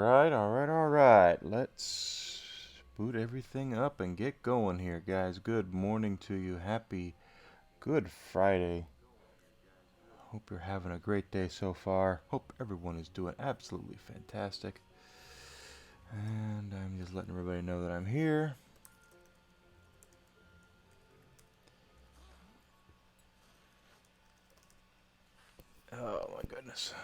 Alright. Let's boot everything up and get going here, guys. Good morning to you. Happy Good Friday. Hope you're having a great day so far. Hope everyone is doing absolutely fantastic. And I'm just letting everybody know that I'm here. Oh my goodness.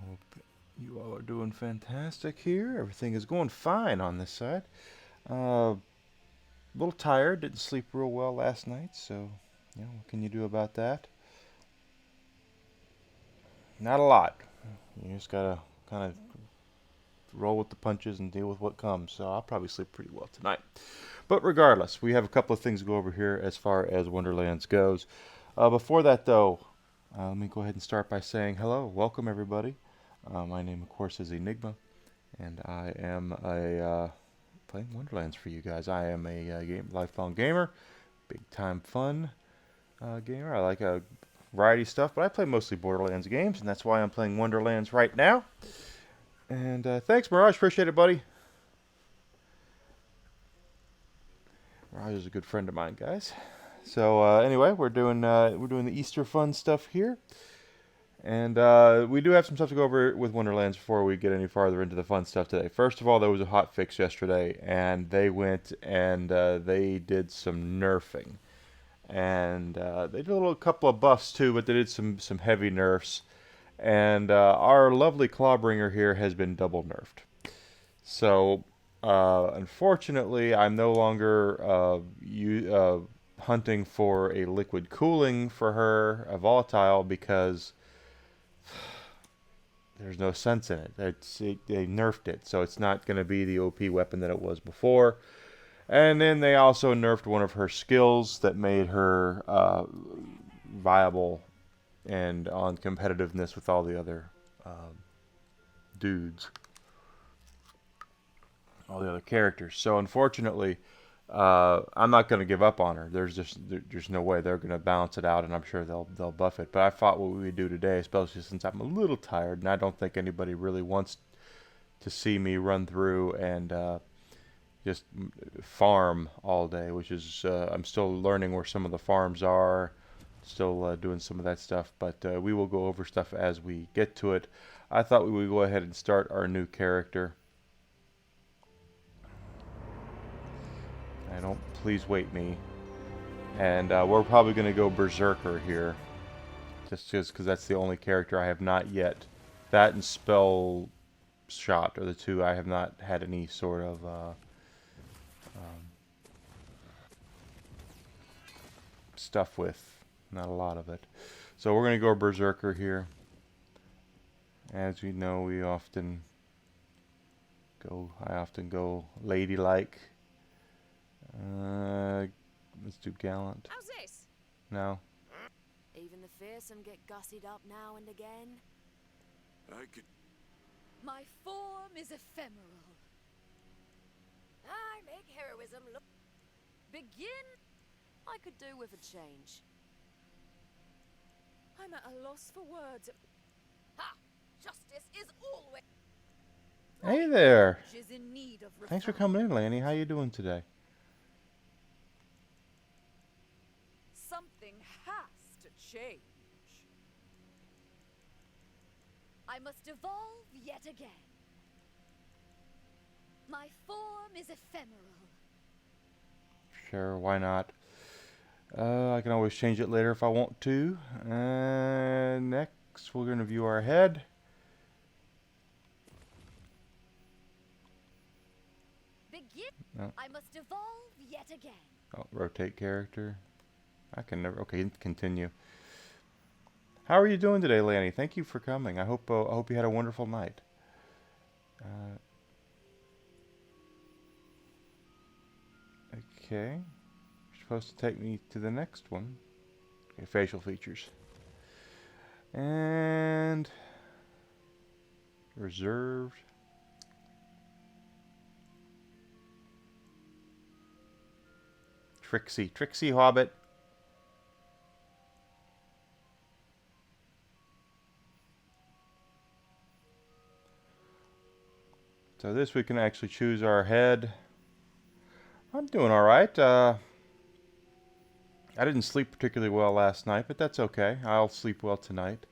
Hope you all are doing fantastic here. Everything is going fine on this side. A little tired. Didn't sleep real well last night, so what can you do about that? Not a lot. You just gotta kind of roll with the punches and deal with what comes. So I'll probably sleep pretty well tonight. But regardless, we have a couple of things to go over here as far as Wonderlands goes. Before that, though, let me go ahead and start by saying hello. Welcome, everybody. My name, of course, is Enigma, and I am playing Wonderlands for you guys. I am a lifelong gamer, big-time fun gamer. I like variety stuff, but I play mostly Borderlands games, and that's why I'm playing Wonderlands right now. And thanks, Mirage. Appreciate it, buddy. Mirage is a good friend of mine, guys. So anyway, we're doing the Easter fun stuff here, and we do have some stuff to go over with Wonderlands before we get any farther into the fun stuff today. First of all, there was a hot fix yesterday, and they went and they did some nerfing, and they did a couple of buffs too, but they did some heavy nerfs. And our lovely Clawbringer here has been double nerfed. So, unfortunately, I'm no longer hunting for a liquid cooling for her, a volatile, because there's no sense in it. They nerfed it, so it's not going to be the OP weapon that it was before. And then they also nerfed one of her skills that made her viable and on competitiveness with all the other dudes, all the other characters. So unfortunately, I'm not going to give up on her. There's no way they're going to balance it out, and I'm sure they'll buff it. But I thought what we would do today, especially since I'm a little tired, and I don't think anybody really wants to see me run through and just farm all day, which is I'm still learning where some of the farms are. Still doing some of that stuff, but we will go over stuff as we get to it. I thought we would go ahead and start our new character. Please wait me. And we're probably going to go Berserker here. Just because that's the only character I have not yet. That and Spell Shot are the two I have not had any sort of stuff with. Not a lot of it. So we're going to go Berserker here. As we know, I often go ladylike. Let's do Gallant. How's this? No. Even the fearsome get gussied up now and again. I could... My form is ephemeral. I make heroism look... Begin? I could do with a change. I'm at a loss for words. Ha! Justice is always... Hey there! Is in need of Thanks for coming in, Lanny. How you doing today? Something has to change. I must evolve yet again. My form is ephemeral. Sure, why not? I can always change it later if I want to. Next, we're going to view our head. Begin. No. I must evolve yet again. Oh, rotate character. I can never. Okay, continue. How are you doing today, Lanny? Thank you for coming. I hope you had a wonderful night. Okay. You're supposed to take me to the next one. Okay, facial features. And reserved. Trixie Hobbit. So this we can actually choose our head. I'm doing all right. I didn't sleep particularly well last night, but that's okay. I'll sleep well tonight.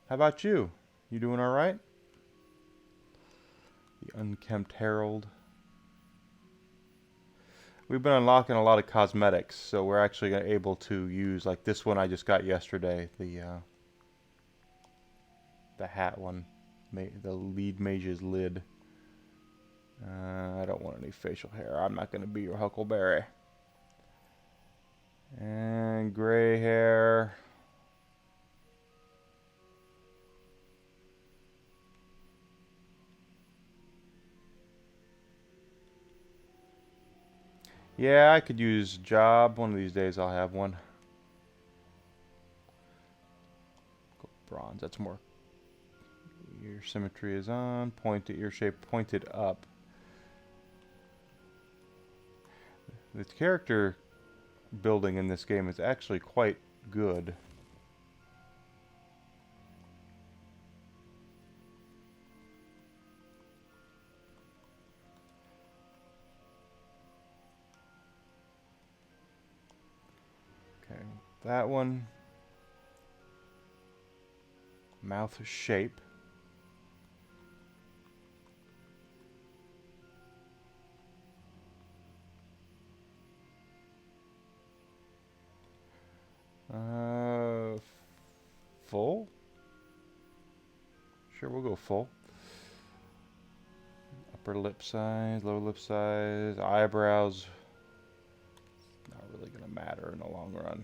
How about you? You doing all right? The Unkempt Herald. We've been unlocking a lot of cosmetics, so we're actually able to use, like this one I just got yesterday, the hat one, the lead mage's lid. I don't want any facial hair. I'm not going to be your Huckleberry. And gray hair. Yeah, I could use job. One of these days I'll have one. Go bronze. That's more. Ear symmetry is on. Pointed ear shape pointed up. The character building in this game is actually quite good. Okay, that one. Mouth shape. Full? Sure, we'll go full. Upper lip size, lower lip size, eyebrows. Not really gonna matter in the long run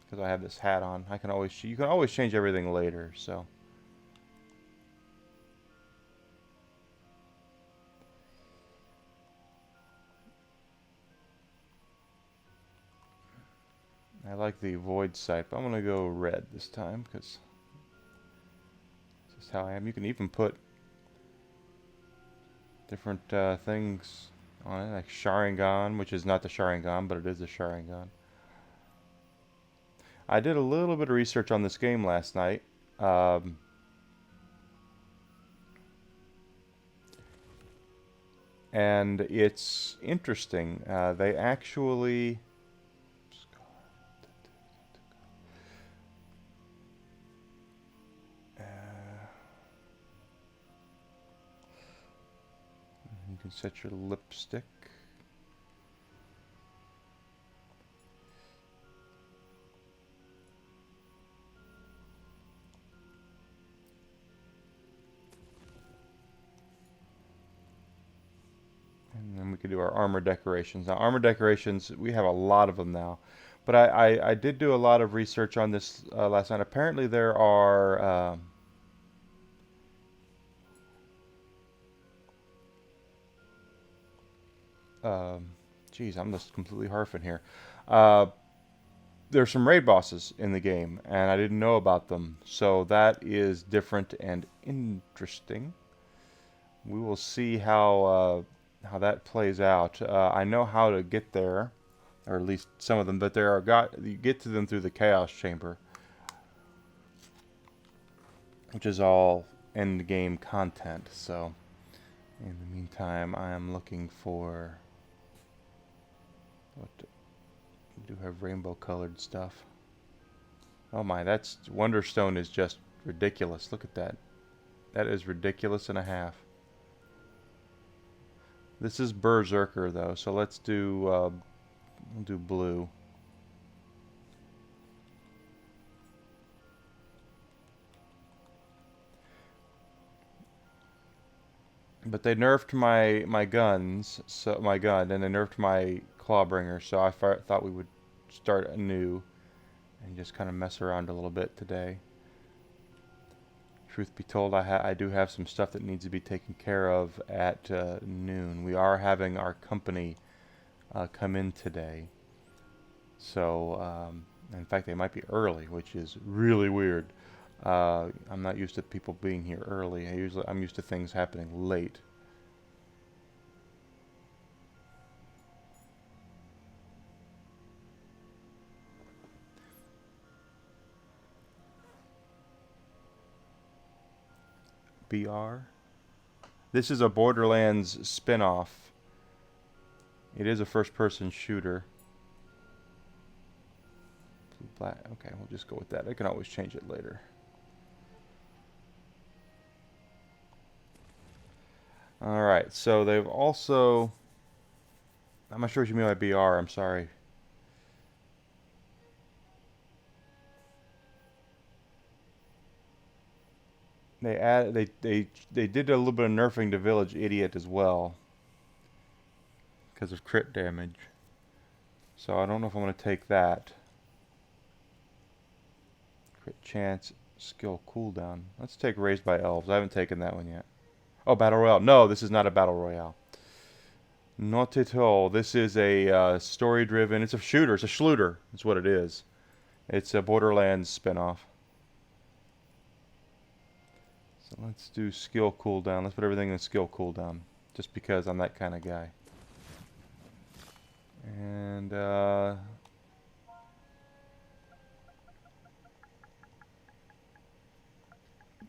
because I have this hat on. I can always you can always change everything later. So. I like the void sight, but I'm gonna go red this time because this is how I am. You can even put different things on it, like Sharingan, which is not the Sharingan, but it is a Sharingan. I did a little bit of research on this game last night. And it's interesting. They actually... you can set your lipstick. And then we could do our armor decorations. Now, armor decorations, we have a lot of them now. But I did do a lot of research on this last night. Apparently there are... geez, I'm just completely harping here. There's some raid bosses in the game, and I didn't know about them. So that is different and interesting. We will see how that plays out. I know how to get there, or at least some of them, but there are you get to them through the Chaos Chamber, which is all end game content. So in the meantime, I am looking for what we do have rainbow colored stuff. Oh my, that's Wonderstone is just ridiculous. Look at that. That is ridiculous and a half. This is Berserker though, so let's do we'll do blue. But they nerfed my guns, so my gun, and they nerfed my clawbringer, so I thought we would start anew and just kind of mess around a little bit today. Truth be told, I do have some stuff that needs to be taken care of at noon. We are having our company come in today, so in fact they might be early, which is really weird. I'm not used to people being here early. I'm used to things happening late. BR. This is a Borderlands spin-off. It is a first-person shooter. Blue, black. Okay, we'll just go with that. I can always change it later. Alright, so they've also... I'm not sure what you mean by BR, I'm sorry. They did a little bit of nerfing to Village Idiot as well. Because of crit damage. So I don't know if I'm going to take that. Crit chance, skill cooldown. Let's take Raised by Elves. I haven't taken that one yet. Oh, Battle Royale. No, this is not a Battle Royale. Not at all. This is a story-driven... It's a shooter. It's a Schluter. That's what it is. It's a Borderlands spin-off. So let's do skill cooldown. Let's put everything in skill cooldown. Just because I'm that kind of guy. And,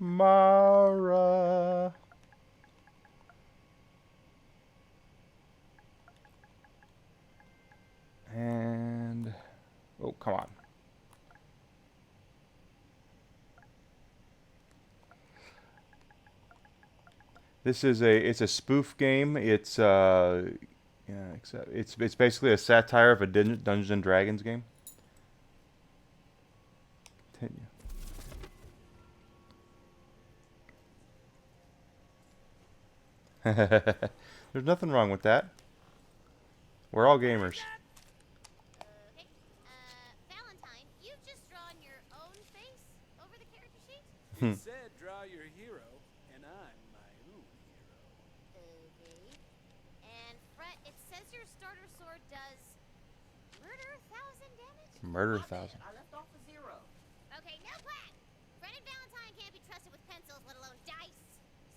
Mara. And... Oh, come on. This is it's a spoof game. It's it's basically a satire of a Dungeons and Dragons game. Continue. There's nothing wrong with that. We're all gamers. Okay. Valentine, you've just drawn your own face over the character sheet? It said draw your hero, and I'm my own hero. Okay. And Fret, it says your starter sword does murder 1,000 damage? Murder My bad, 1,000. I left off a 0. Okay, no plan! Fret and Valentine can't be trusted with pencils, let alone dice.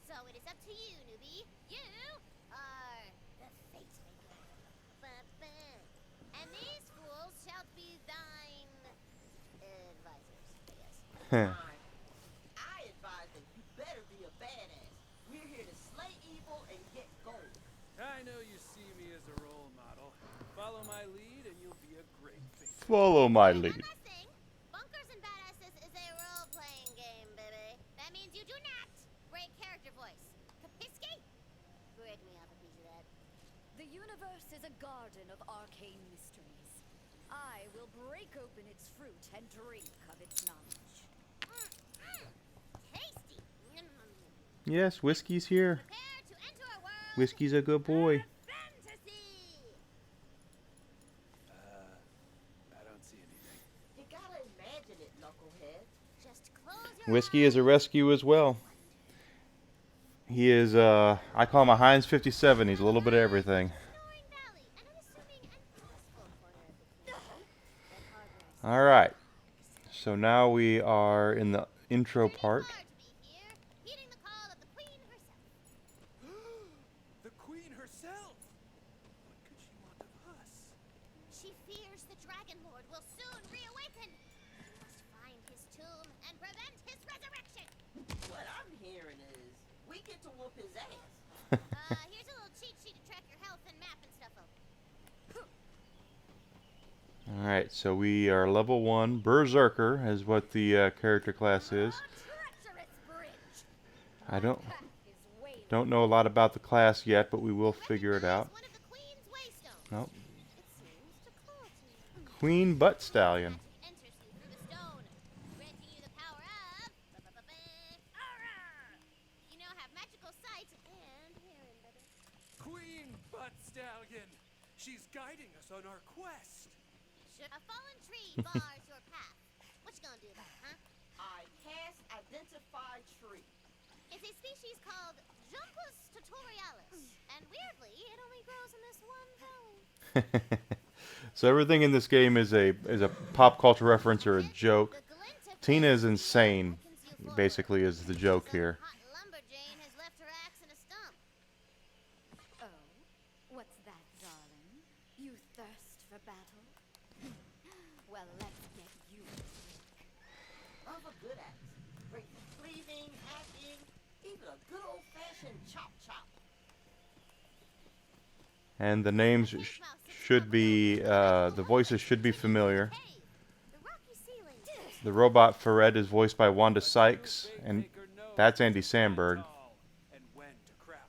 So it is up to you, newbie. You are the fate maker. Ba-ba. And these fools shall be thine advisors, I guess. Fine. I advise that you better be a badass. We're here to slay evil and get gold. I know you see me as a role model. Follow my lead, and you'll be a great fate. Follow my And lead. one last thing. Bunkers and Badasses is a role-playing game, baby. That means you do not break character voice. Kapiski? Break me off a piece of that. The universe is a garden of arcane mysteries. I will break open its fruit and drink of its knowledge. Tasty. Yes, whiskey's here. Prepare to enter a world Whiskey's a good boy. of fantasy. I don't see anything. You gotta imagine it, knucklehead. Just close your Whiskey is a eyes. rescue as well. He is, I call him a Heinz 57. He's a little bit of everything. Snoring Valley, an unassuming and peaceful corner of the kingdom that harbors Alright. So now we are in the intro part. to be here, heeding the call of the queen herself. The queen herself! What could she want of us? She fears the Dragon Lord will soon reawaken. We must find his tomb and prevent his resurrection. What I'm hearing is we get to whoop his ass. Here's a little cheat sheet to track your health and map and stuff up. Alright, so we are level 1. Berserker is what the character class is. Treacherous bridge! I don't Path is way know a lot about the class yet, but we will figure it out. One of the queen's waystones. Nope. It seems to call to you. Queen Butt Stallion. Enters you through the stone, granting you the power of Aura. You now have magical sight and hearing, baby. Queen Butt Stallion! She's guiding us on our quest! A fallen tree bars your path. What you gonna do about it, huh? I cast identify tree. It's a species called Jumpus tutorialis, and weirdly, it only grows in this one valley. So everything in this game is a pop culture reference or a joke. The glint of Tina is fate insane, beckons you forward. basically, is the joke Some here. hot lumberjane has left her axe in a stump. Oh, what's that, darling? You thirst for battle? Well, let's get you a drink. Love a good axe. Great for cleaving, hacking, even a good old-fashioned Chin chop chop. And the names should be, the voices should be familiar. Cave. The rocky ceiling. The robot Fred is voiced by Wanda Sykes, Fate and maker knows that's when Andy to stand Samberg. tall and when to crouch.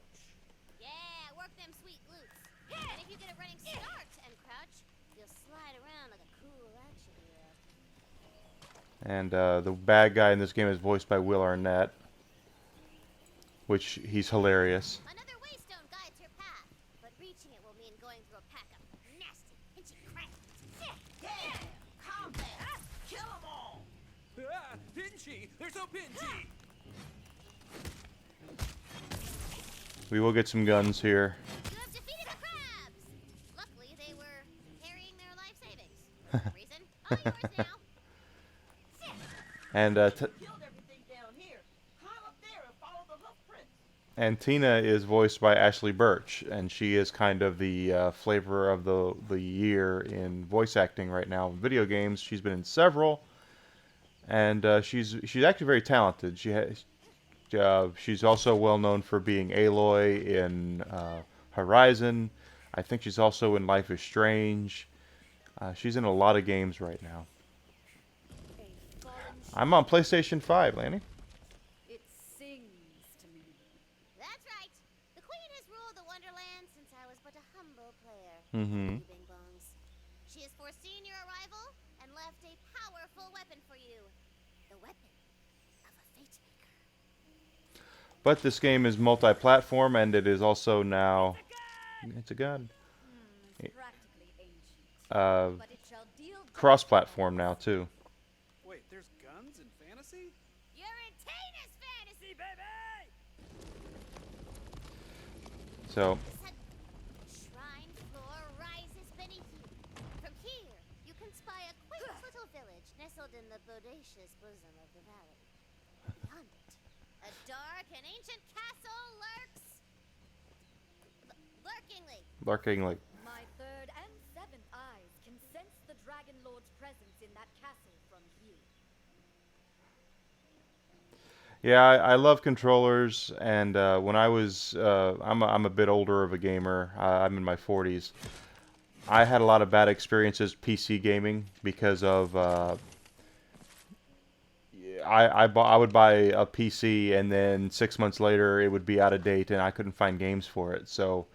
Yeah, work them sweet glutes. And if you get a running start and crouch, you'll slide around like a cool action hero. And the bad guy in this game is voiced by Will Arnett, which he's hilarious. Another waystone guides your path, but reaching it will mean going through a pack of nasty, pinchy crabs. Yeah, combat. Kill 'em all. Ah, pinchy! They're so pinchy! We will get some guns here. You have defeated the crabs! Luckily, they were carrying their life savings. For some reason. All yours now. And Killed everything down here. Climb up there and follow the hoof prints. and Tina is voiced by Ashley Birch, and she is kind of the flavor of the year in voice acting right now in video games. She's been in several, and she's actually very talented. She's also well known for being Aloy in Horizon. I think she's also in Life is Strange. She's in a lot of games right now. I'm on PlayStation 5, Lanny. It sings to me. That's right. The Queen has ruled the Wonderlands since I was but a humble player. Mm-hmm. You Bing Bongs. She has foreseen your arrival and left a powerful weapon for you. The weapon of a fate maker. But this game is multi-platform, and it is also now... It's a gun. It's practically ancient, Uh, but it shall deal cross-platform now, too. Wait, there's guns in fantasy? You're in Tina's fantasy, baby! So, The shrine floor rises beneath you. From here, you can spy a quaint little village nestled in the bodacious bosom of the valley. Beyond it, a dark and ancient castle lurks. Lurkingly. lurkingly. My third and seventh eyes can sense the Dragon Lord's presence in that castle from here. Yeah, I love controllers, and when I was, I'm a bit older of a gamer. I'm in my 40s. I had a lot of bad experiences PC gaming because of I would buy a PC and then 6 months later it would be out of date and I couldn't find games for it. So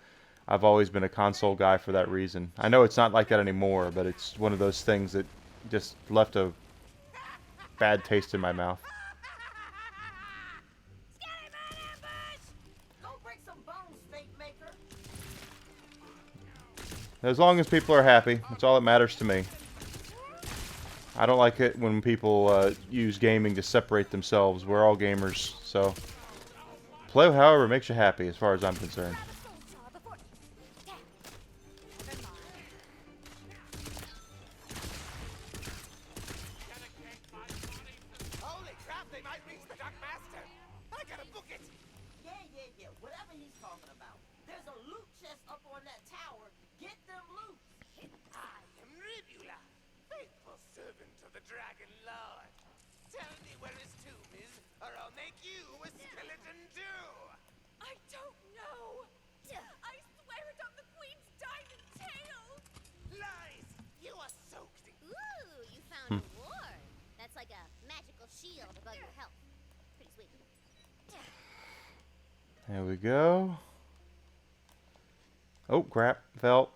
I've always been a console guy for that reason. I know it's not like that anymore, but it's one of those things that just left a bad taste in my mouth. Go break some bones, fate maker. As long as people are happy, that's all that matters to me. I don't like it when people use gaming to separate themselves. We're all gamers, so play however makes you happy, as far as I'm concerned. Holy crap, they might reach the Dark Master! I gotta book it! Yeah. Whatever he's talking about. There's a loot chest up on that tower. Get them loot. I am Ribula, faithful servant of the Dragon Lord. Tell me where his tomb is, or I'll make you a skeleton too! I don't know. I swear it on the Queen's diamond tail. Lies! You are soaked in... Ooh, you found a ward. That's like a magical shield above your health. Pretty sweet. There we go. Oh, crap. Fell.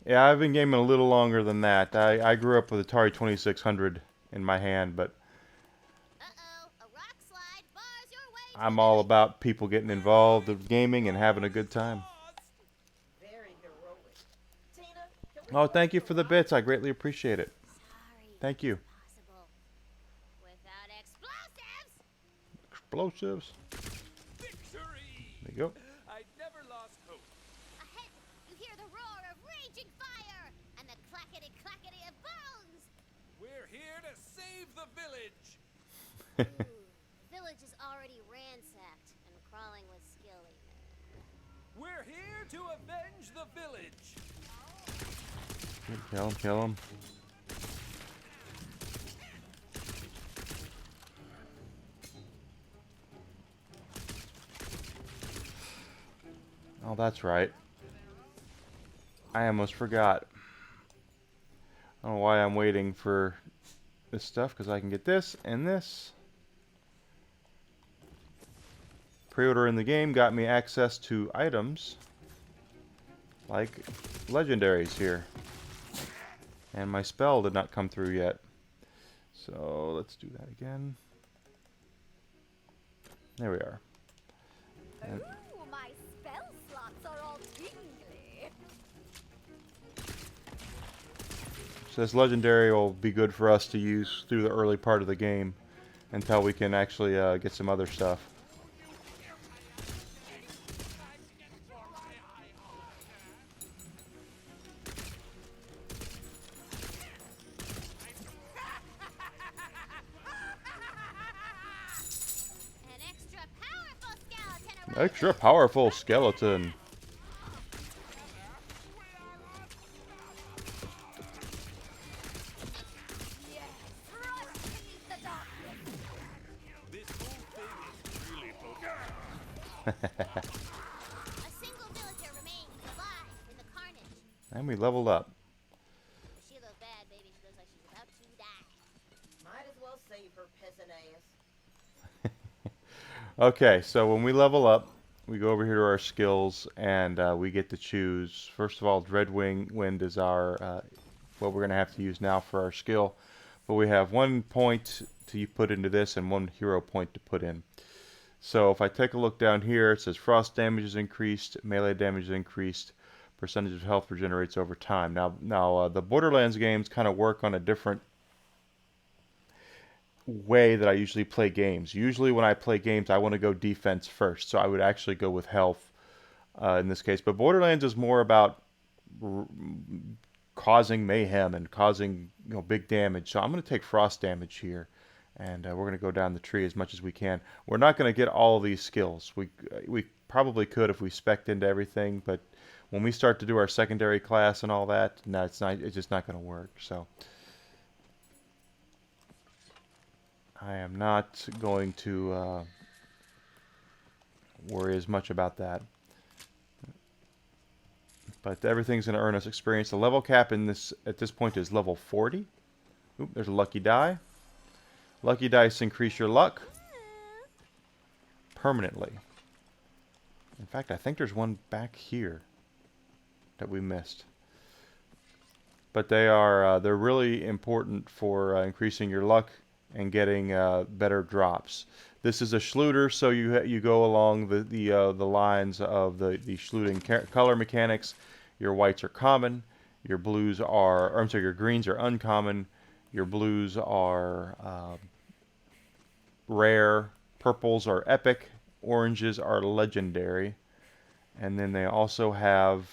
Yeah, I've been gaming a little longer than that. I grew up with Atari 2600 in my hand, but Uh-oh, a rock slide bars your way to I'm the all village. about people getting involved with gaming and having a good time. Very heroic. Tina, can we Oh, go thank you to for the the bits. I greatly appreciate it. Sorry. Thank you. Possible. Without explosives. Explosives. Victory! There you go. I never lost hope. Ahead, you hear the roar of raging fire and the clackety-clackety of bones. We're here to save the village. Ooh, the village is already ransacked and crawling with skilly men. We're here here to avenge the village. Kill him, kill him. Oh, that's right. I almost forgot. I don't know why I'm waiting for this stuff, because I can get this and this. Pre-order in the game got me access to items like legendaries here. And my spell did not come through yet. So let's do that again. There we are. And Ooh, my spell slots are all tingly. so this legendary will be good for us to use through the early part of the game until we can actually get some other stuff. An extra powerful skeleton. Extra powerful skeleton. Yes, rush beneath the darkness. This whole thing is really A single villager remains alive in the carnage. And we leveled up. She looks bad, baby. She looks like she's about to die. Might as well save her peasant ass. Okay, so when we level up, we go over here to our skills, and we get to choose. First of all, Dreadwing Wind is our what we're going to have to use now for our skill. But we have 1 point to put into this and 1 hero point to put in. So if I take a look down here, it says frost damage is increased, melee damage is increased, percentage of health regenerates over time. Now the Borderlands games kind of work on a different way that I usually play games. Usually when I play games, I want to go defense first, so I would actually go with health in this case. But Borderlands is more about causing mayhem and causing big damage. So I'm going to take frost damage here, and we're going to go down the tree as much as we can. We're not going to get all of these skills. We probably could if we spec'd into everything, but when we start to do our secondary class and all that, no, it's not. It's just not going to work. So I am not going to worry as much about that. But everything's going to earn us experience. The level cap in this at this point is level 40. Oop, there's a lucky die. Lucky dice increase your luck permanently. In fact, I think there's one back here that we missed. But they're really important for increasing your luck and getting better drops. This is a Schluter, so you go along the lines of the Schluting color mechanics. Your whites are common, your blues are, or I'm sorry, your greens are uncommon, your blues are rare, purples are epic, oranges are legendary, and then they also have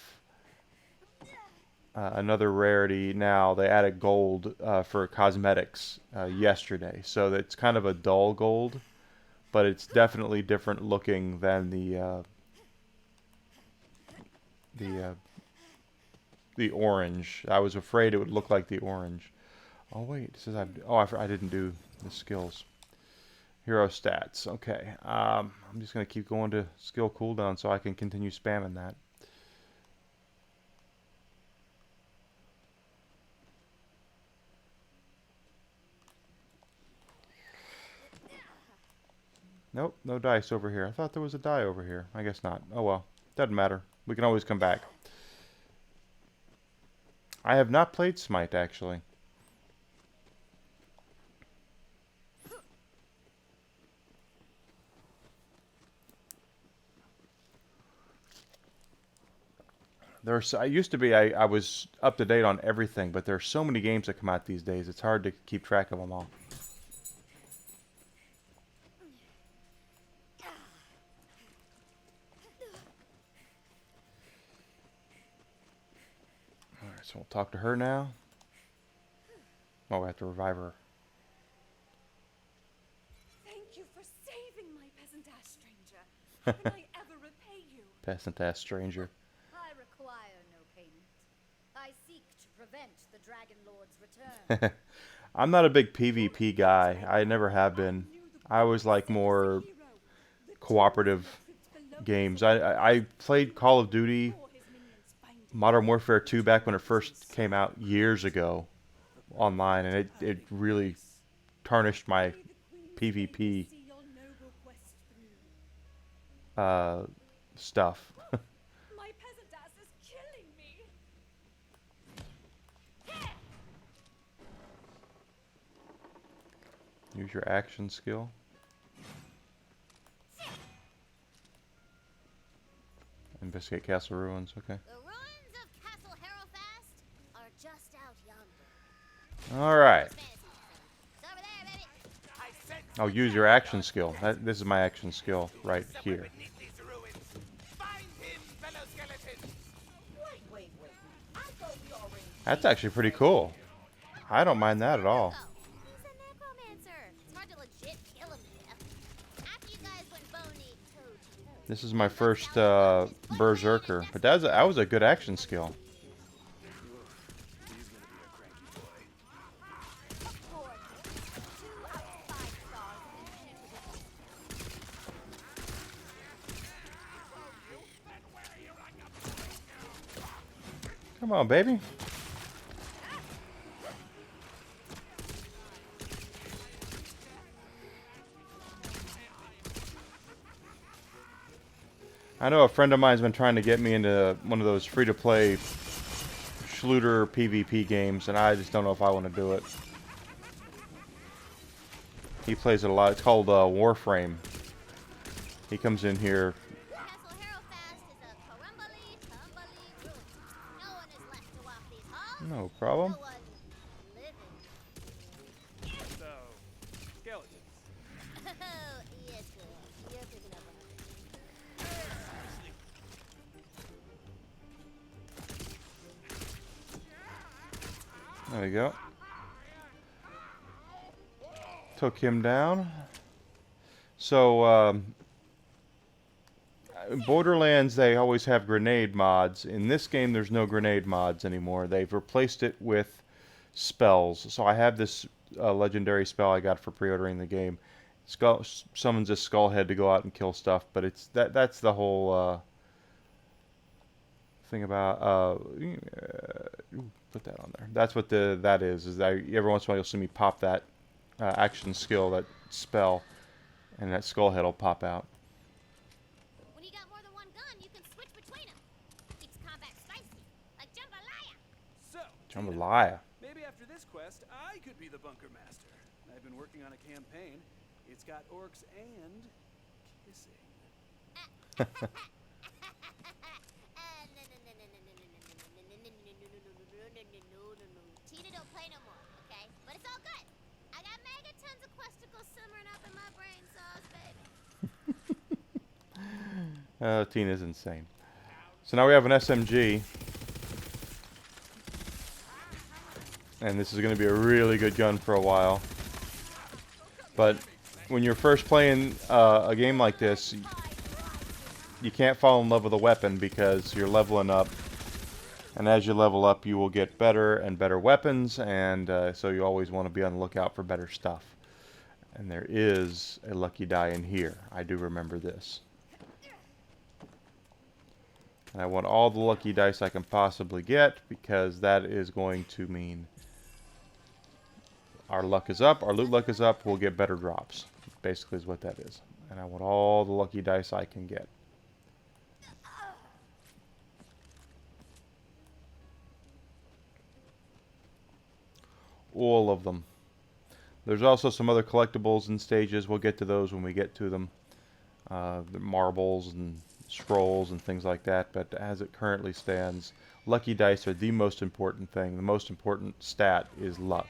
another rarity now. They added gold for cosmetics yesterday, so it's kind of a dull gold, but it's definitely different looking than the orange. I was afraid it would look like the orange. Oh wait, it says I didn't do the skills. Hero stats. Okay, I'm just gonna keep going to skill cooldown so I can continue spamming that. Nope, no dice over here. I thought there was a die over here. I guess not. Oh well, doesn't matter. We can always come back. I have not played Smite, actually. I used to be, I was up to date on everything, but there are so many games that come out these days, it's hard to keep track of them all. Alright, so we'll talk to her now. Oh, we have to revive her. Thank you for saving my peasant-ass stranger. How can I ever repay you? Peasant-ass stranger. Dragon Lord's return. I'm not a big PvP guy. I never have been. I always like more cooperative games. I played Call of Duty Modern Warfare 2 back when it first came out years ago online, and it really tarnished my PvP stuff. My peasant ass is killing me. Use your action skill. Investigate castle ruins. Okay. The ruins of Castle Harrowfast are just out yonder. All right. Fancy. It's over there, baby. I said Oh, use your action skill. This is my action skill right here. beneath these ruins. Find him, fellow skeleton. Wait. I thought we already. That's actually pretty cool. I don't mind that at all. Oh, he's a necromancer. It's hard to legit kill him to death. After you guys went bony toe to toe. This is my first berserker, but that was a good action skill. Come on, baby. I know a friend of mine's been trying to get me into one of those free-to-play Schluter PvP games, and I just don't know if I want to do it. He plays it a lot. It's called Warframe. He comes in here. Castle Harrowfast is a crumbly, tumbly ruin. No one is left to walk these halls. No problem. No one living. So, skeletons. Oh, yes, sir. You're picking up on it. There we go. Took him down. So, in Borderlands, they always have grenade mods. In this game, there's no grenade mods anymore. They've replaced it with spells. So I have this legendary spell I got for pre-ordering the game. Summons a skull head to go out and kill stuff, but that's the whole thing about put that on there. That's what that is that every once in a while you'll see me pop that action skill, that spell, and that skull head will pop out. When you got more than one gun, you can switch between them. Keeps combat spicy, like jambalaya. So, Jambalaya. maybe after this quest, I could be the bunker master. I've been working on a campaign. It's got orcs and kissing. Tina don't play no more, okay? But it's all good. I got megatons of questicles simmering up in my brain sauce, baby. Tina's insane. So now we have an SMG. And this is going to be a really good gun for a while. But when you're first playing a game like this, you can't fall in love with a weapon because you're leveling up. And as you level up, you will get better and better weapons, and so you always want to be on the lookout for better stuff. And there is a lucky die in here. I do remember this. And I want all the lucky dice I can possibly get, because that is going to mean our luck is up, our loot luck is up, we'll get better drops. Basically is what that is. And I want all the lucky dice I can get. All of them. There's also some other collectibles and stages. We'll get to those when we get to them. The marbles and scrolls and things like that. But as it currently stands, lucky dice are the most important thing. The most important stat is luck.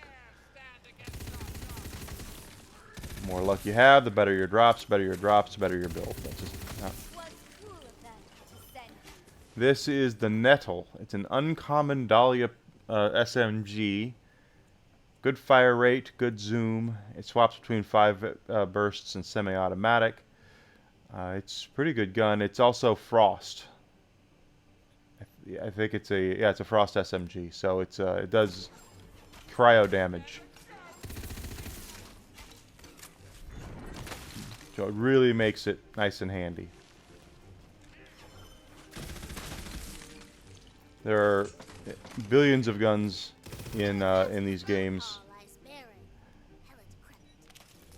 The more luck you have, the better your drops, better your drops, better your build. That's just, Was cool of them to send you. This is the Nettle. It's an uncommon Dahlia SMG. Good fire rate, good zoom. It swaps between 5 bursts and semi-automatic. It's a pretty good gun. It's also Frost. I think it's a Frost SMG, so it does cryo damage. So it really makes it nice and handy. There are billions of guns in these games. All lies barren, hella decrepit.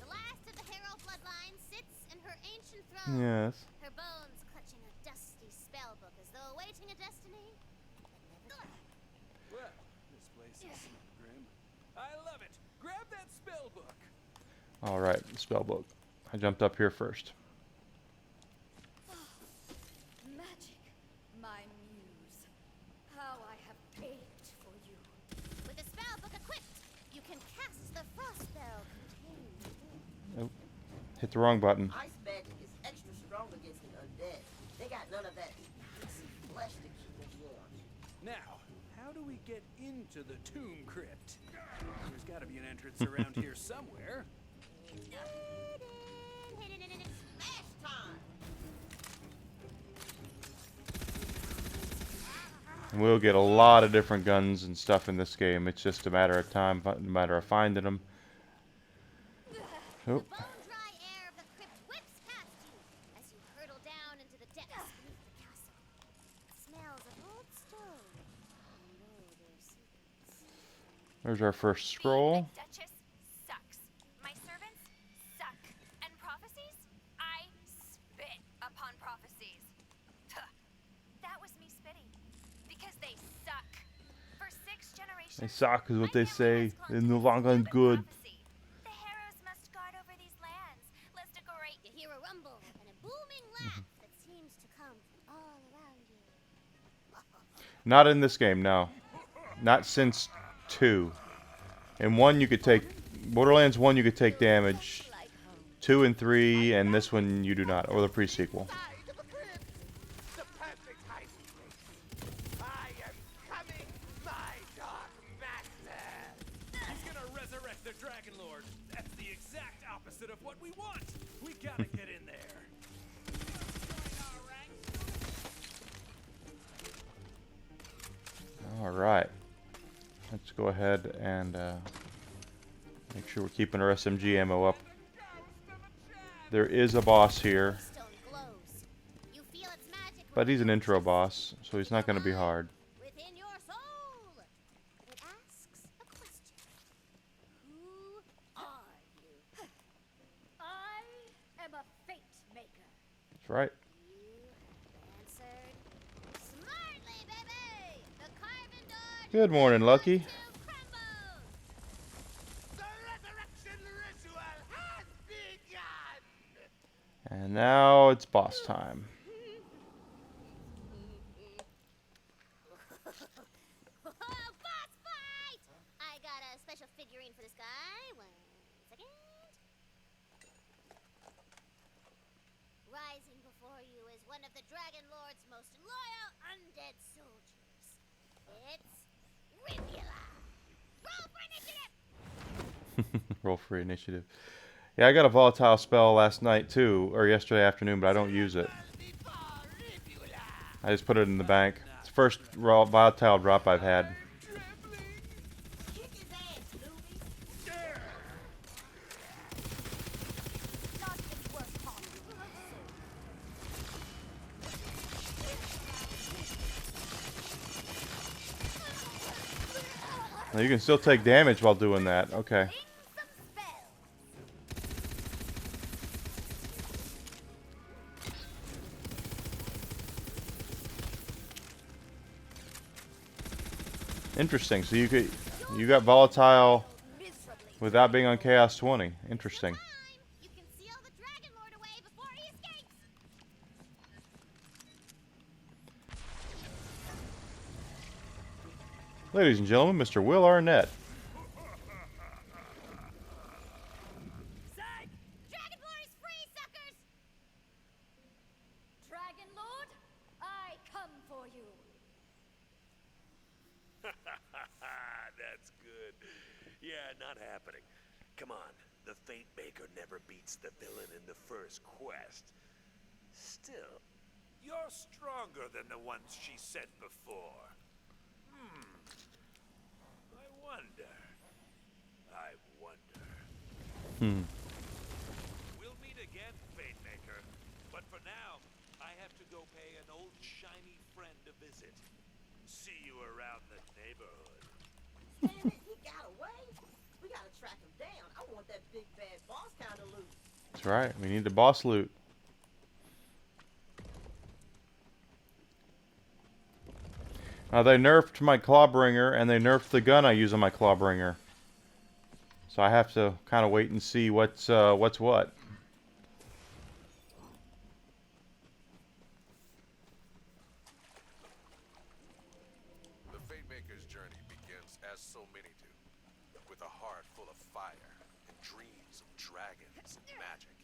The last of the Harrow bloodline sits in her ancient throne. Yes. Her bones clutching a dusty spellbook as though awaiting a destiny that never came. Well, this place is grim. I love it. Grab that spell book. All right, spell book. I jumped up here first. Magic, my muse. How I have ached for you. With the spellbook equipped, you can cast the frost spell contained within. Oh, hit the wrong button. Ice magic is extra strong against the undead. They got none of that icy flesh to keep them warm. Now, how do we get into the tomb crypt? There's got to be an entrance around here somewhere. Smash time! And we'll get a lot of different guns and stuff in this game. It's just a matter of time, a matter of finding them. Oh. The bone-dry air of the crypt whips past you as you hurtle down into the depths beneath the castle. It smells of old stone and older secrets. There's our first scroll. Being a duchess sucks. My servants suck. And prophecies? I spit upon prophecies. Tuh. That was me spitting. Because they suck. For 6 generations. They suck is what they my family say. has clung They're to no this longer stupid good. prophecy. The Harrows must guard over these lands, lest a great You hear a rumble and a booming laugh that seems to come from all around you. Not in this game, no. Not since 2. In 1 you could take Borderlands 1 you could take damage. 2 and 3 and this one you do not, or the pre-sequel. Side of a crypt. The perfect hiding place. I am coming, my dark master. He's gonna resurrect the Dragon Lord. That's the exact opposite of what we want. We gotta get in there. All right. Let's go ahead and make sure we're keeping our SMG ammo up. There is a boss here, Stone glows. You feel its magic but he's an radiate intro boss, so he's not going to be hard. within your soul. It asks a question. Who are you? I am a fate maker. That's right. You have answered smartly, baby. The carven door Good morning, Lucky. to crumble. The resurrection ritual has begun. And now it's boss time. Whoa, boss fight! I got a special figurine for this guy. 1 second. Rising before you is one of the Dragon Lord's most loyal undead soldiers. It's Rivula. Roll for initiative! Roll for initiative. Yeah, I got a volatile spell last night too, or yesterday afternoon, but I don't use it. Before Rivula. I just put it in the bank. It's the first raw volatile drop I've had. Kick his ass, newbie! Not its worst possible. Now you can still take damage while doing that. Okay. Some spells. Interesting. So you got volatile Miserably. without being on Chaos 20. Interesting. Time, you can seal the Dragon Lord away before he escapes. Ladies and gentlemen, Mr. Will Arnett. Psych! Dragon Lord is free, suckers! Dragon Lord, I come for you. That's good. Yeah, not happening. Come on, the Fate Maker never beats the villain in the first quest. Still, You're stronger than the ones she sent before. I wonder. I wonder. Hmm. We'll meet again, Fatemaker. But for now, I have to go pay an old shiny friend a visit. See you around the neighborhood. Damn it, he got away. We gotta track him down. I want that big bad boss kind of loot. That's right. We need the boss loot. They nerfed my clawbringer, and they nerfed the gun I use on my clawbringer. So I have to kind of wait and see what's what. The Fatemaker's journey begins as so many do, with a heart full of fire and dreams of dragons and magic.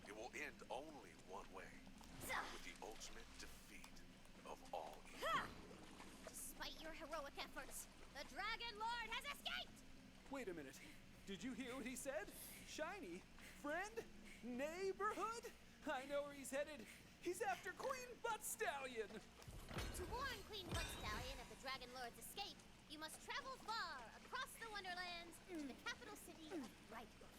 It will end only one way, with the ultimate defeat of all evil. Despite your heroic efforts, the Dragon Lord has escaped! Wait a minute. Did you hear what he said? Shiny? Friend? Neighborhood? I know where he's headed. He's after Queen Butt Stallion! To warn Queen Butt Stallion of the Dragon Lord's escape, you must travel far across the Wonderlands to the capital city of Brightwood.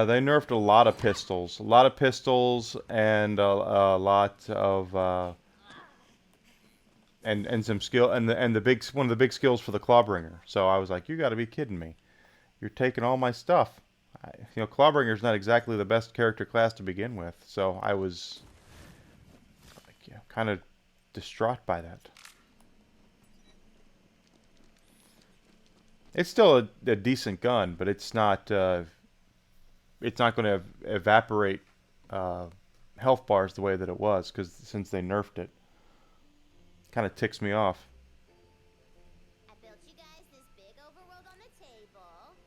They nerfed a lot of pistols. A lot of pistols and a lot of and some skill and the big one of the big skills for the clawbringer. So I was like, you got to be kidding me! You're taking all my stuff. Clawbringer is not exactly the best character class to begin with. So I was like, kind of distraught by that. It's still a decent gun, but it's not going to evaporate health bars the way that it was, because since they nerfed it. Kind of ticks me off. I built you guys this big overworld on the table.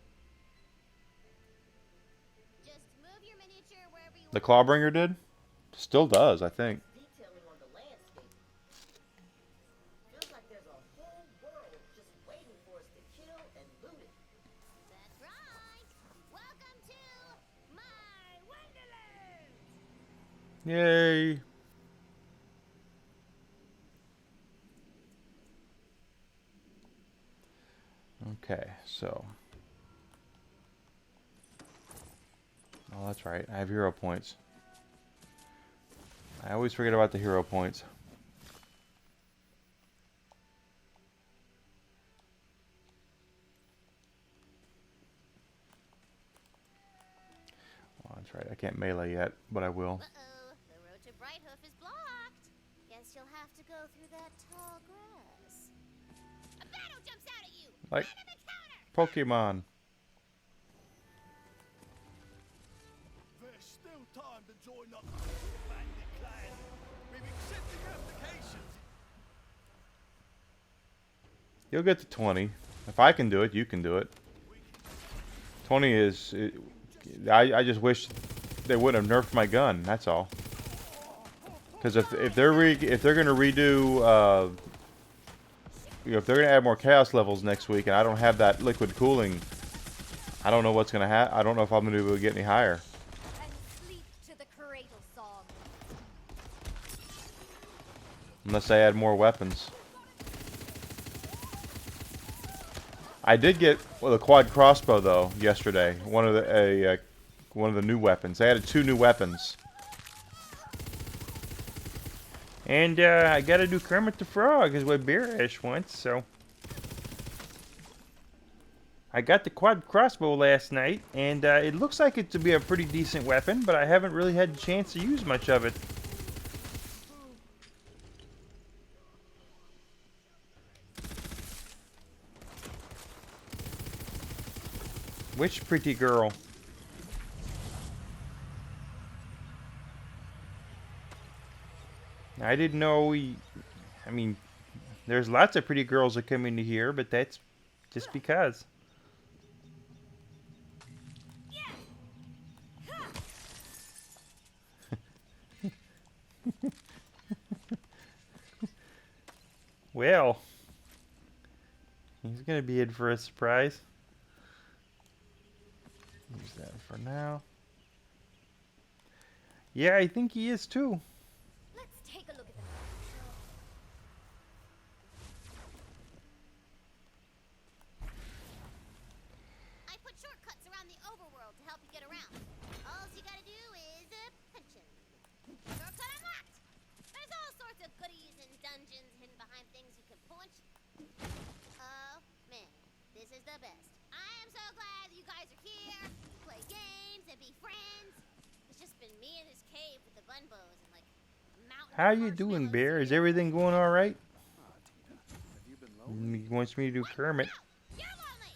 Just move your miniature wherever you The want. clawbringer did? Still does, I think. Detailing on the landscape. Feels like there's a whole world just waiting for us to kill and loot it. That's right. Welcome to my Wonderlands. Yay! Okay, so. Oh, that's right. I have hero points. I always forget about the hero points. Oh, that's right. I can't melee yet, but I will. Uh-oh, the road to Brighthoof is blocked. Guess you'll have to go through that tall grass. A battle jumps out at you. Like Land on the counter. Pokemon. There's still time to join up with the bandit clan. We've accepted applications. You'll get to 20. If I can do it, you can do it. 20 is... I just wish they wouldn't have nerfed my gun, that's all. Because if they're gonna redo... if they're gonna add more chaos levels next week and I don't have that liquid cooling, I don't know what's gonna happen. I don't know if I'm gonna be able to get any higher. And sleep to the cradle song. Unless I add more weapons. I did get the quad crossbow though yesterday. One of the new weapons. They added 2 new weapons. And I got to do Kermit the Frog is what Beer Ash wants, so I got the quad crossbow last night, and it looks like it to be a pretty decent weapon, but I haven't really had a chance to use much of it. Which pretty girl? I didn't know I mean, there's lots of pretty girls that come into here, but that's just because. Well, he's gonna be in for a surprise. Use that for now. Yeah, I think he is too. Let's take a look at them. I put shortcuts around the overworld to help you get around. All you gotta do is punch 'em. Shortcut unlocked! There's all sorts of goodies and dungeons hidden behind things you can punch. Oh, man. This is the best. I am so glad you guys are here, play games, and be friends. It's just been me in this cave with the bun bows and, like, mountain How you doing, Bear? Is everything going all right? He wants me to do Kermit. You're lonely!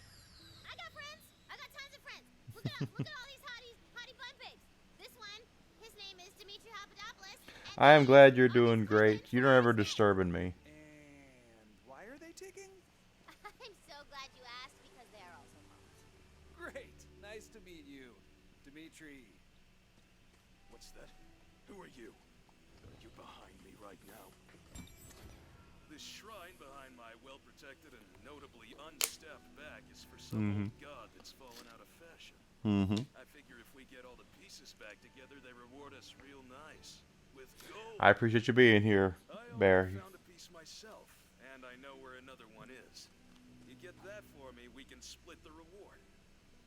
I got friends. I got tons of friends. Look at all these hottie bun babes. This one, his name is Dimitri Papadopoulos. I am glad you're doing great. You don't ever disturbing me. And why are they ticking? I'm so glad you asked because they are also moms. Great. Nice to meet you, Dimitri. What's that? Who are you? You're behind me right now. This shrine behind my well-protected and notably unstaffed back is for some old god that's fallen out of fashion. I figure if we get all the pieces back together, they reward us real nice. With gold. I appreciate you being here, Bear. I found a piece myself, and I know where another one is. You get that for me, we can split the reward.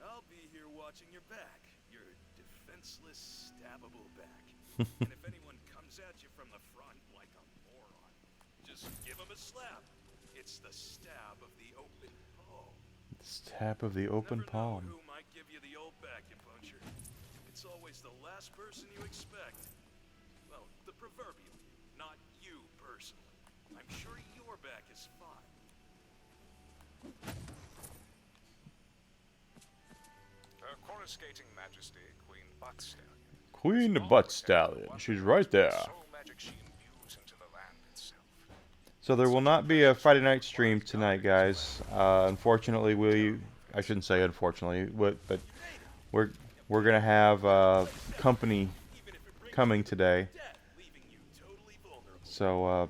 I'll be here watching your back. Your defenseless, stabbable back. And if anyone comes at you from the front like a moron, just give him a slap. It's the stab of the open palm. Stab of the open Never palm. know who might give you the old acupuncture. It's always the last person you expect. Well, the proverbial, not you personally. I'm sure your back is fine. Her coruscating majesty, Queen Butt Stallion. Queen Butt Stallion. She's right there. Soul magic she imbues into the land itself. So there will not be a Friday night stream tonight, guys. Unfortunately, I shouldn't say unfortunately, but we're gonna have company coming today. So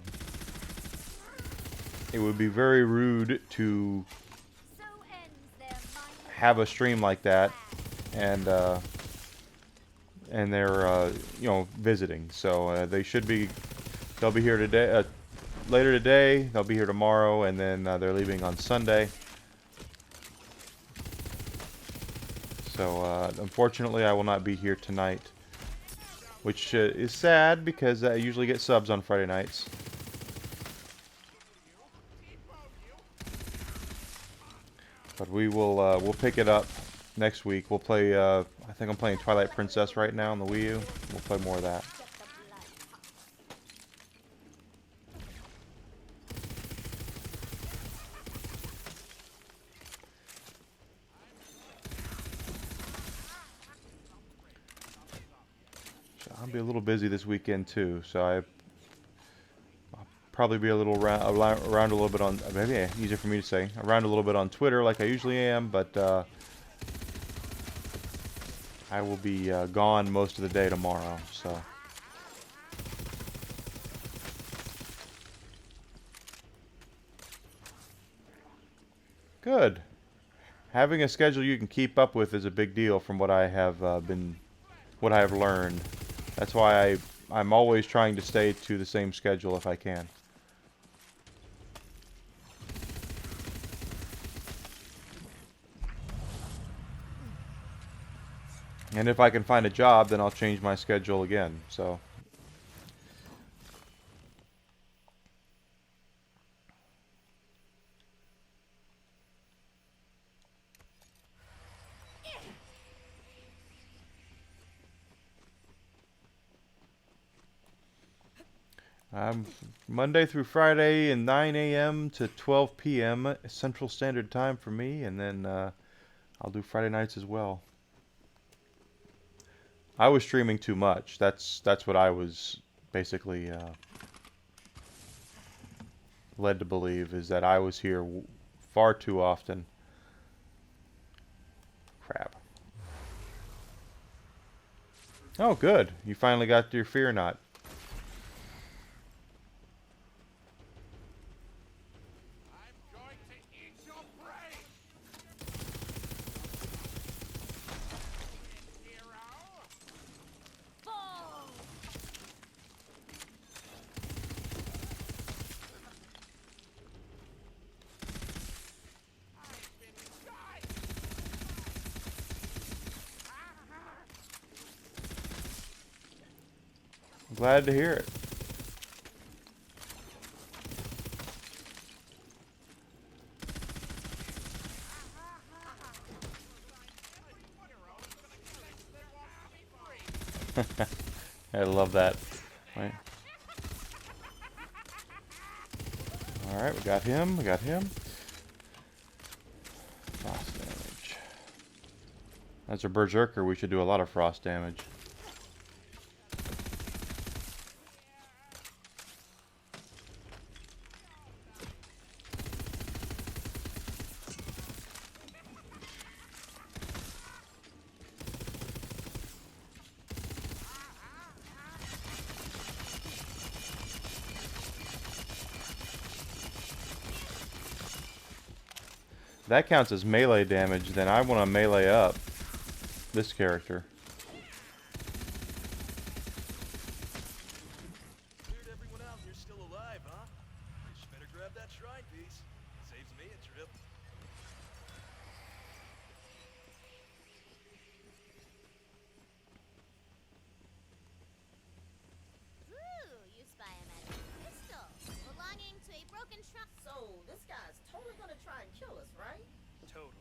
it would be very rude to So ends their mindless have a stream like that, and they're visiting. So they'll be here today, later today. They'll be here tomorrow, and then they're leaving on Sunday. So unfortunately, I will not be here tonight, which is sad because I usually get subs on Friday nights. But we'll pick it up next week. We'll play. I think I'm playing Twilight Princess right now on the Wii U. We'll play more of that. So I'll be a little busy this weekend too. So I'll probably be a little around a little bit on. Maybe easier for me to say around a little bit on Twitter like I usually am, but I will be gone most of the day tomorrow. So. Good. Having a schedule you can keep up with is a big deal from what I have what I have learned. That's why I'm always trying to stay to the same schedule if I can. And if I can find a job, then I'll change my schedule again. So. Monday through Friday and 9 a.m. to 12 p.m. Central Standard Time for me, and then I'll do Friday nights as well. I was streaming too much. That's what I was basically led to believe, is that I was here far too often. Crap. Oh, good. You finally got your fear knot. Glad to hear it. I love that. Right. Alright, we got him. We got him. Frost damage. As a berserker, we should do a lot of frost damage. If that counts as melee damage, then I want to melee up this character. Cleared everyone out and you're still alive, huh? You better grab that shrine piece. Saves me a trip. Ooh, you spy a magic crystal belonging to a broken shrine. So this guy's totally gonna try and kill us, right? Totally.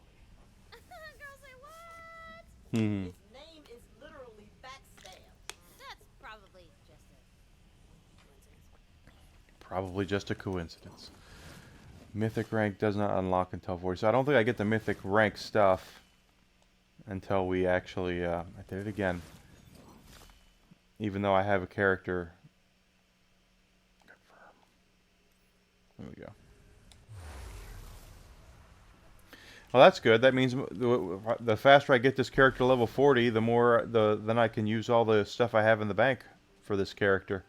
Girls say what? Hmm. His name is literally Backstab. That's probably just a coincidence. Probably just a coincidence. Mythic rank does not unlock until 40. So I don't think I get the mythic rank stuff until we actually... I did it again. Even though I have a character. Confirm. There we go. Well, that's good. That means the faster I get this character to level 40, the more then I can use all the stuff I have in the bank for this character,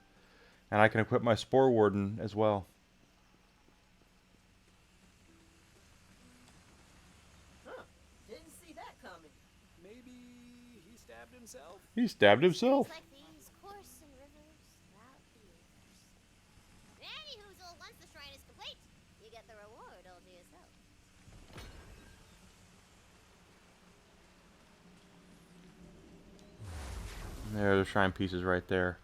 and I can equip my Spore Warden as well. Huh. Didn't see that coming. Maybe he stabbed himself? He stabbed himself. Seems like these course in rivers throughout the universe. Anyhoozle, once the shrine is complete, you get the reward all to yourself. There, the shrine pieces right there.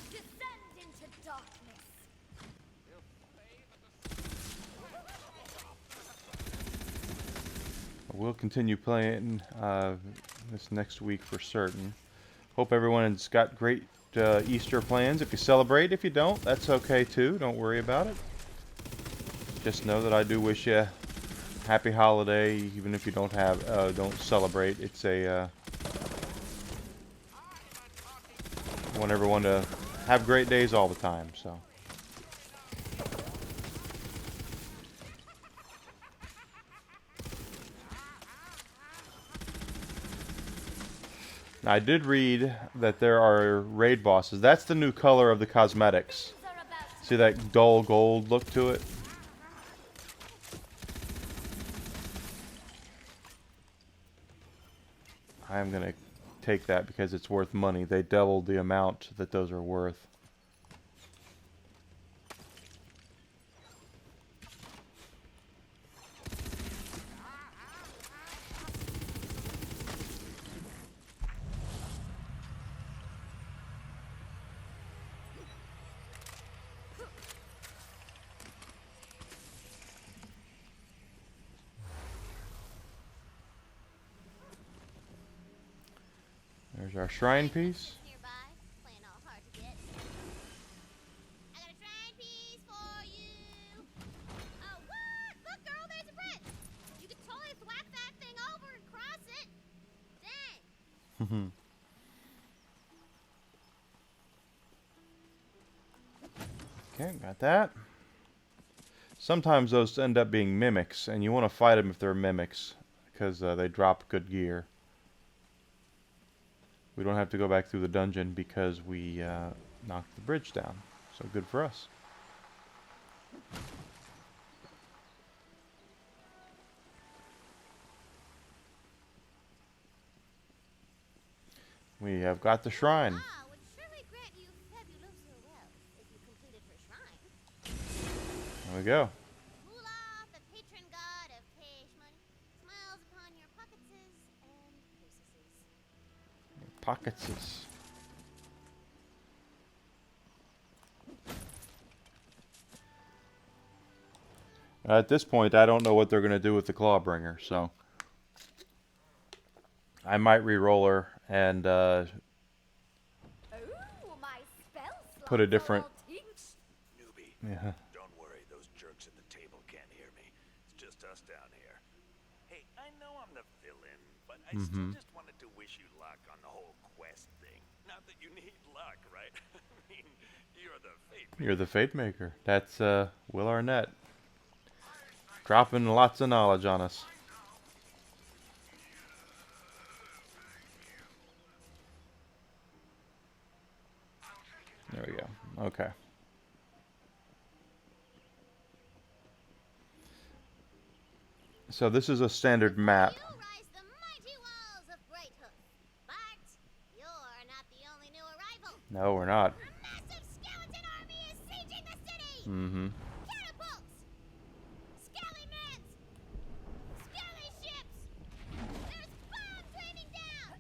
Descend into darkness. We'll continue playing this next week for certain. Hope everyone's got great Easter plans. If you celebrate, if you don't, that's okay too. Don't worry about it. Just know that I do wish you a happy holiday, even if you don't celebrate. It's a I want everyone to have great days all the time. So. Now, I did read that there are raid bosses. That's the new color of the cosmetics. See that dull gold look to it? I'm going to take that because it's worth money. They doubled the amount that those are worth. There's our shrine piece. Nearby, playing all hard to get. I got a shrine piece for you. Oh, what? Look, girl, there's a bridge. You could totally thwack that thing over and cross it. Dang. Okay, got that. Sometimes those end up being mimics, and you want to fight them if they're mimics, because they drop good gear. We don't have to go back through the dungeon because we knocked the bridge down. So good for us. We have got the shrine. Ah, would surely grant you fabuloso wealth if you completed her shrine. There we go. Moolah, the patron god of Pocketses. At this point, I don't know what they're going to do with the Clawbringer, so I might re-roll her and Ooh, my spell put a slots are different. all tinked. Newbie, Yeah. don't worry, those jerks at the table can't hear me. It's just us down here. Hey, I know I'm the villain, but I still just wanted to wish you luck on the whole quest thing. Not that you need luck, right? I mean, you're the fate maker. You're the Fate Maker. That's Will Arnett. Dropping lots of knowledge on us. There we go. Okay. So this is a standard map. You rise the mighty walls of Brighthoof. But you're not the only new arrival. No, we're not. A massive skeleton army is sieging the city. Mm-hmm. Catapults, scallymans, scally ships. There's bombs raining down.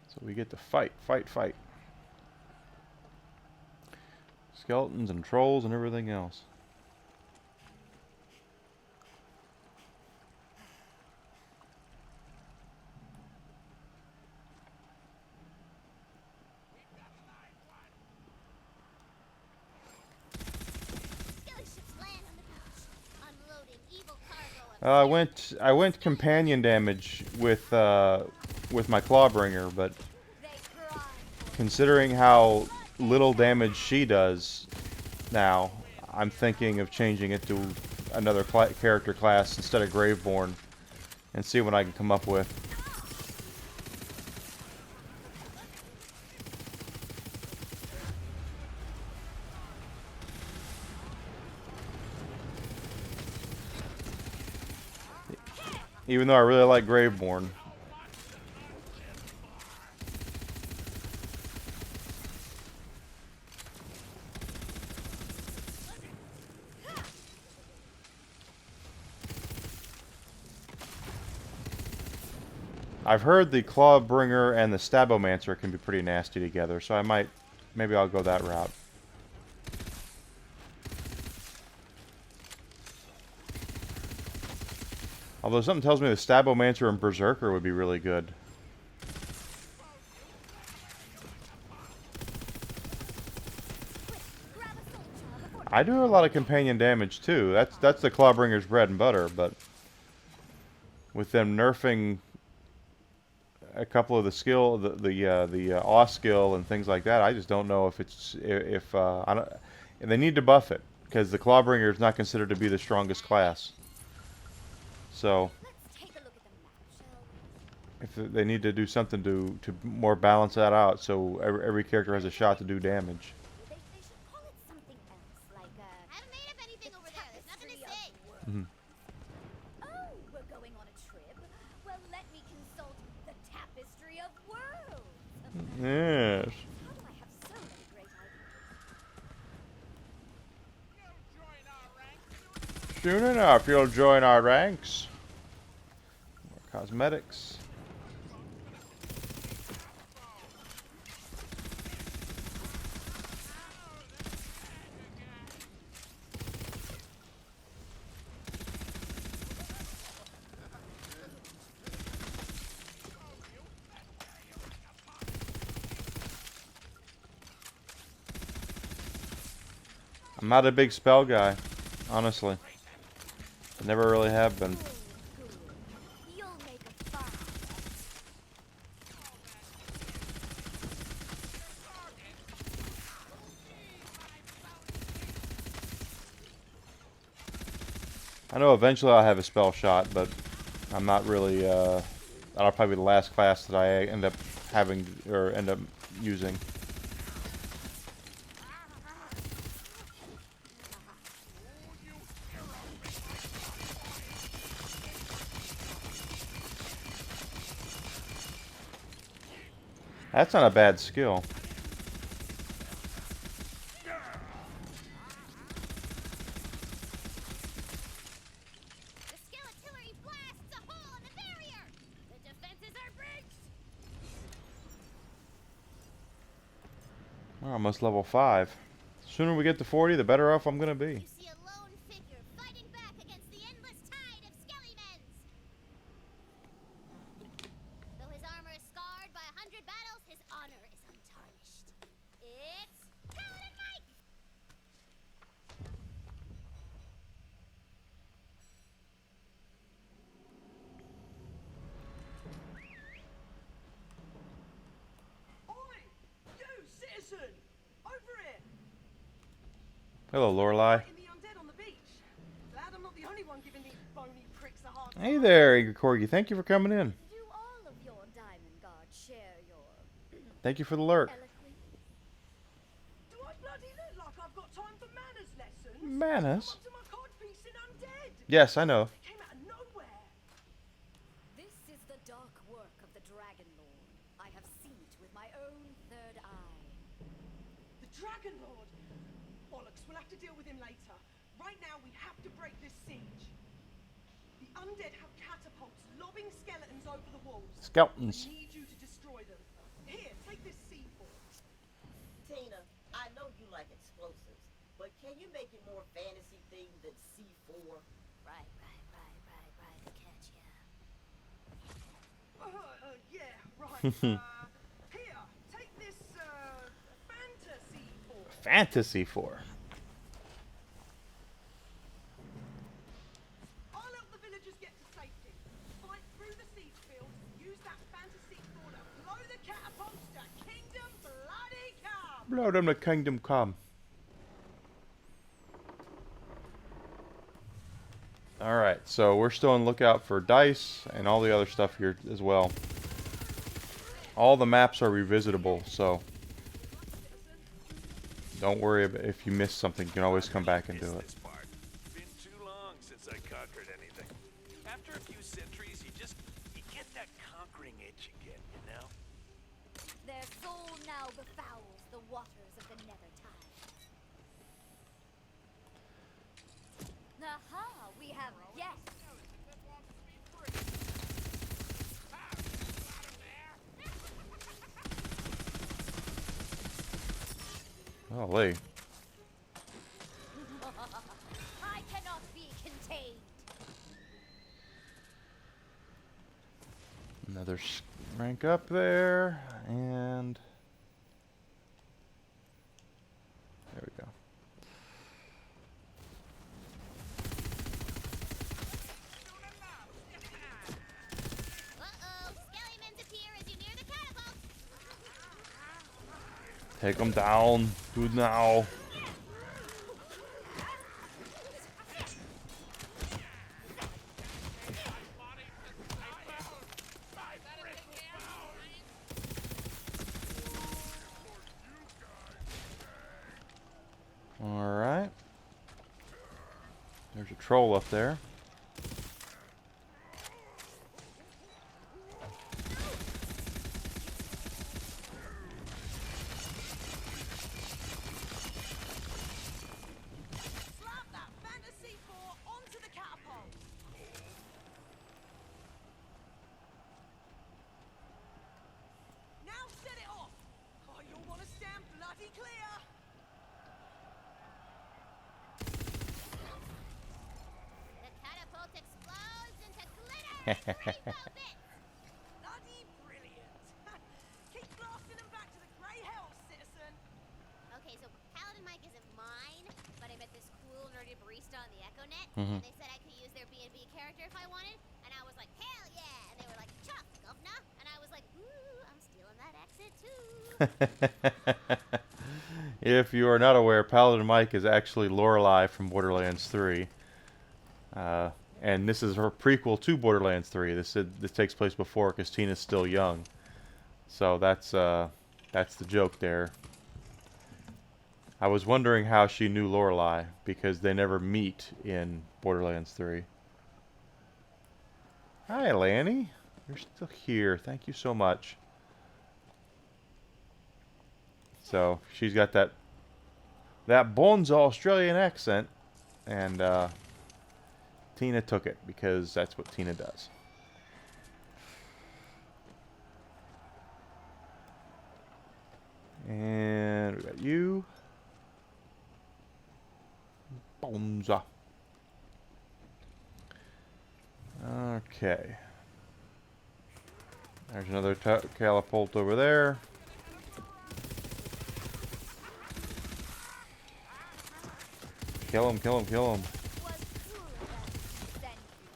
So we get to fight, fight, fight. Skeletons and trolls and everything else. Skelly ships land on the beach, unloading evil cargo of I went companion damage with my Clawbringer, but They cry for considering how little damage she does now, I'm thinking of changing it to another character class instead of Graveborn and see what I can come up with. Even though I really like Graveborn. I've heard the Clawbringer and the Stabomancer can be pretty nasty together, so maybe I'll go that route. Although something tells me the Stabomancer and Berserker would be really good. I do a lot of companion damage too. That's the Clawbringer's bread and butter, but with them nerfing a couple of the skill, the awe skill and things like that, I just don't know if I don't. They need to buff it because the Clawbringer is not considered to be the strongest class. So Let's take a look at the map, shall we? if they need to do something to more balance that out, so every character has a shot to do damage. They should call it something else, like Haven't made up anything over there. There's nothing to Tapestry say. of Worlds. Mhm. Oh, we're going on a trip. Well, let me consult the Tapestry of Worlds. Yes. How do I have so many great ideas? Soon enough, you'll join our ranks. More cosmetics. I'm not a big spell guy, honestly. I never really have been. Good. You'll make a fine I know eventually I'll have a spell shot, but I'm not really, that'll probably be the last class that I end up having, or end up using. That's not a bad skill. The skeleton blasts a hole in the We're almost level 5. The sooner we get to 40, the better off I'm gonna be. You see a lone figure fighting back against the endless tide of skelly-mens. Though his armor is scarred by 100 battles, his honor is untarnished. It's Paladin Mike! Oi! You, citizen! Over here! Hello, Lorelei. Fighting the undead on the beach. Glad I'm not the only one giving these bony pricks a hard Hey time. there, Eager Corgi. Thank you for coming in. Do all of your diamond guards share your Thank you for the lurk. eloquence? Do I bloody look like I've got time for manners lessons? Manners? I'm up to my codpiece in undead. Yes, I know. They came out of nowhere. This is the dark work of the Dragon Lord. I have seen it with my own third eye. The Dragon Lord. Bollocks, we'll have to deal with him later. Right now, we have to break this siege. The undead have catapults lobbing skeletons over the walls. Skeletons. I need you to destroy them. Here, take this C4. Tina, I know you like explosives, but can you make it more fantasy themed than C4? Right. Catch ya. Yeah, right. Here, take this, fantasy 4. Fantasy 4. I'll help the villagers get to safety. Fight through the siege field. Use that fantasy 4 to blow the catapults to kingdom bloody come. Blow them to kingdom come. Alright, so we're still on lookout for dice and all the other stuff here as well. All the maps are revisitable, so don't worry if you miss something. You can always come back and do it. This part. Been too long since I conquered anything. After a few centuries, you get that conquering itch again, you know? Their soul now befouls the waters of the Nevertide. Aha! We have yes. Holy. I cannot be contained. Another rank up there, and there we go. Uh-oh, skelly-mens appear as you near the catapult. Take them down. Good now. Alright. There's a troll up there. Slap that fantasy 4 onto the catapult. Now set it off. Oh, you'll want to stand bloody clear. The catapult explodes into glitter and rainbow bits. Bloody brilliant. Keep blasting them back to the grey hells, citizen. Okay, so Paladin Mike isn't mine, but I met this cool nerdy barista on the EchoNet, Mhm. and they said I could use their B&B character if I wanted, and I was like, hell yeah! And they were like, chuck, governor! And I was like, ooh, I'm stealing that accent too. If you are not aware, Paladin Mike is actually Lorelei from Borderlands 3. And this is her prequel to Borderlands 3. This takes place before because Tina's still young. So that's the joke there. I was wondering how she knew Lorelei because they never meet in Borderlands 3. Hi, Lanny. You're still here. Thank you so much. So she's got that Bonzo Australian accent, and Tina took it because that's what Tina does. And we got you. Bonza. Okay. There's another catapult over there. Kill him, kill him, kill him. Was cruel of them to send you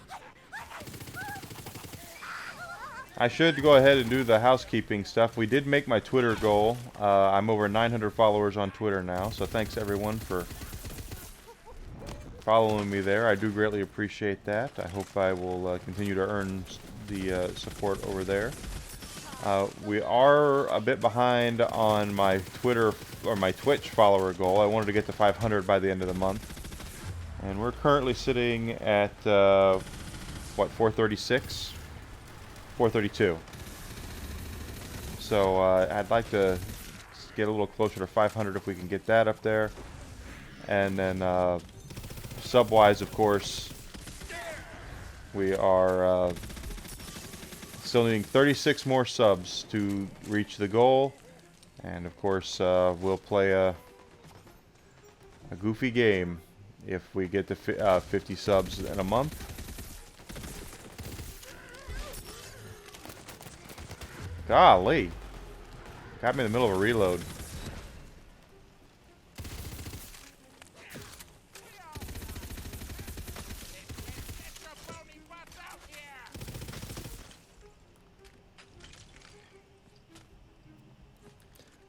to I should go ahead and do the housekeeping stuff. We did make my Twitter goal. I'm over 900 followers on Twitter now, so thanks everyone for following me there. I do greatly appreciate that. I hope I will continue to earn the support over there. We are a bit behind on my Twitter or my Twitch follower goal. I wanted to get to 500 by the end of the month, and we're currently sitting at what, 436, 432. So I'd like to get a little closer to 500 if we can get that up there, and then sub-wise, of course, we are still needing 36 more subs to reach the goal. And of course, we'll play a goofy game if we get to 50 subs in a month. Golly. Got me in the middle of a reload.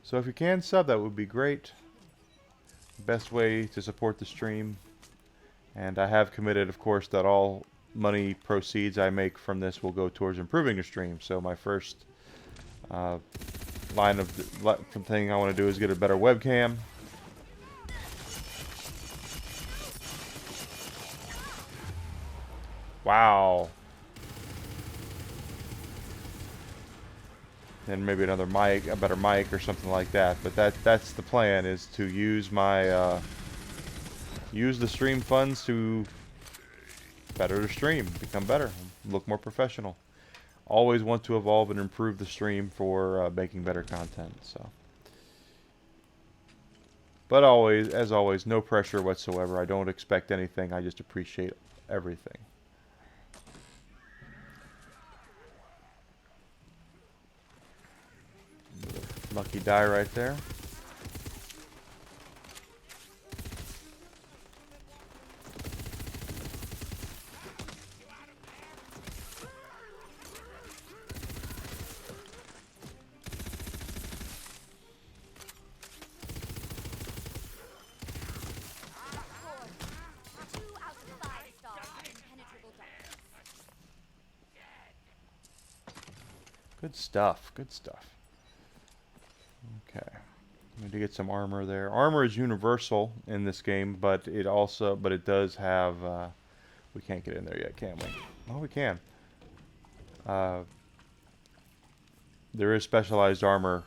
So if you can sub, that would be great. Best way to support the stream. And I have committed, of course, that all money proceeds I make from this will go towards improving the stream. So my first line of thing I want to do is get a better webcam. Wow. And maybe another mic, a better mic or something like that. But that's the plan, is to use my use the stream funds to better the stream, become better, look more professional. Always want to evolve and improve the stream for making better content. So, but always, as always, no pressure whatsoever. I don't expect anything. I just appreciate everything. Lucky die right there. Good stuff, good stuff. Okay, I need to get some armor there. Armor is universal in this game, but it does have, we can't get in there yet, can we? Oh, we can. There is specialized armor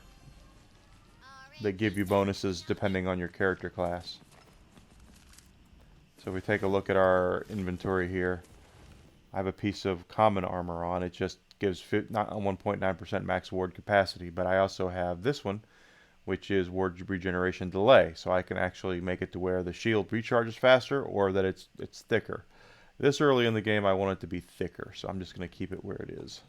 that give you bonuses depending on your character class. So if we take a look at our inventory here, I have a piece of common armor on. It just gives not 1.9% max ward capacity, but I also have this one, which is ward regeneration delay, so I can actually make it to where the shield recharges faster or that it's thicker. This early in the game I want it to be thicker, so I'm just going to keep it where it is.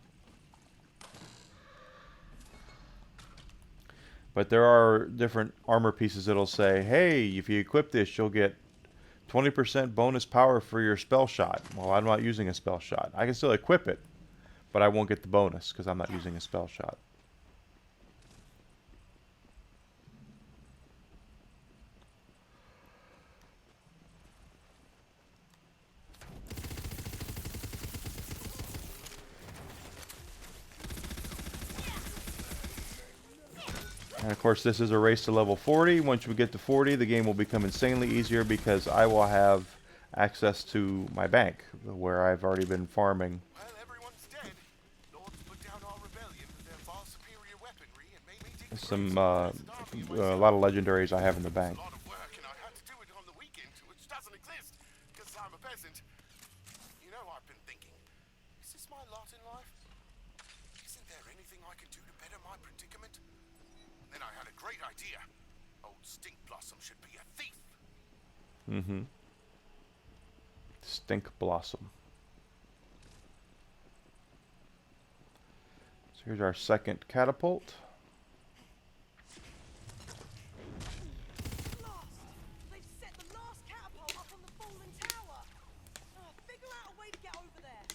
But there are different armor pieces that'll say, hey, if you equip this, you'll get 20% bonus power for your spell shot. Well, I'm not using a spell shot. I can still equip it, but I won't get the bonus because I'm not using a spell shot. And of course, this is a race to level 40. Once we get to 40, the game will become insanely easier because I will have access to my bank, where I've already been farming. Well, everyone's dead. Lords put down our rebellion with their far superior weaponry and made me take Some a lot of legendaries I have in the bank. a lot of work, and I had to do it on the weekend, which doesn't exist because I'm a peasant. You know, I've been thinking, is this I could do to better my predicament? Then I had a great idea. Old Stink Blossom should be a thief. Mm-hmm. Stink Blossom. So here's our second catapult. Last! They've set the last catapult up on the fallen tower. Figure out a way to get over there.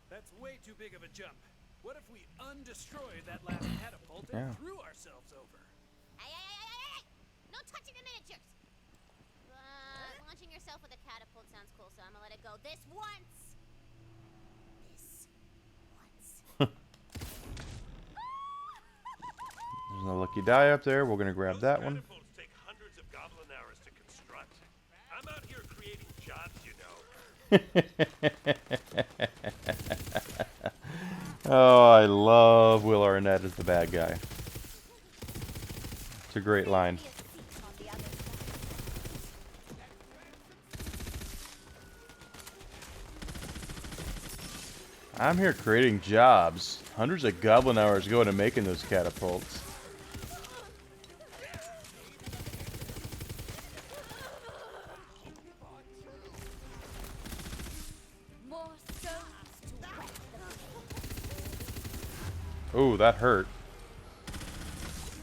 That's way too big of a jump. What if we undestroyed that last catapult and Yeah. threw ourselves over? Hey! No touching the miniatures! Launching yourself with a catapult sounds cool, so I'm gonna let it go this once. This once. There's a lucky die up there. We're gonna grab Those that one. catapults take hundreds of goblin hours to construct. I'm out here creating jobs, you know. Oh, I love Will Arnett as the bad guy. It's a great line. Be a seat on the other side. I'm here creating jobs. Hundreds of goblin hours go into making those catapults. More stones to wet the Ooh, that hurt. I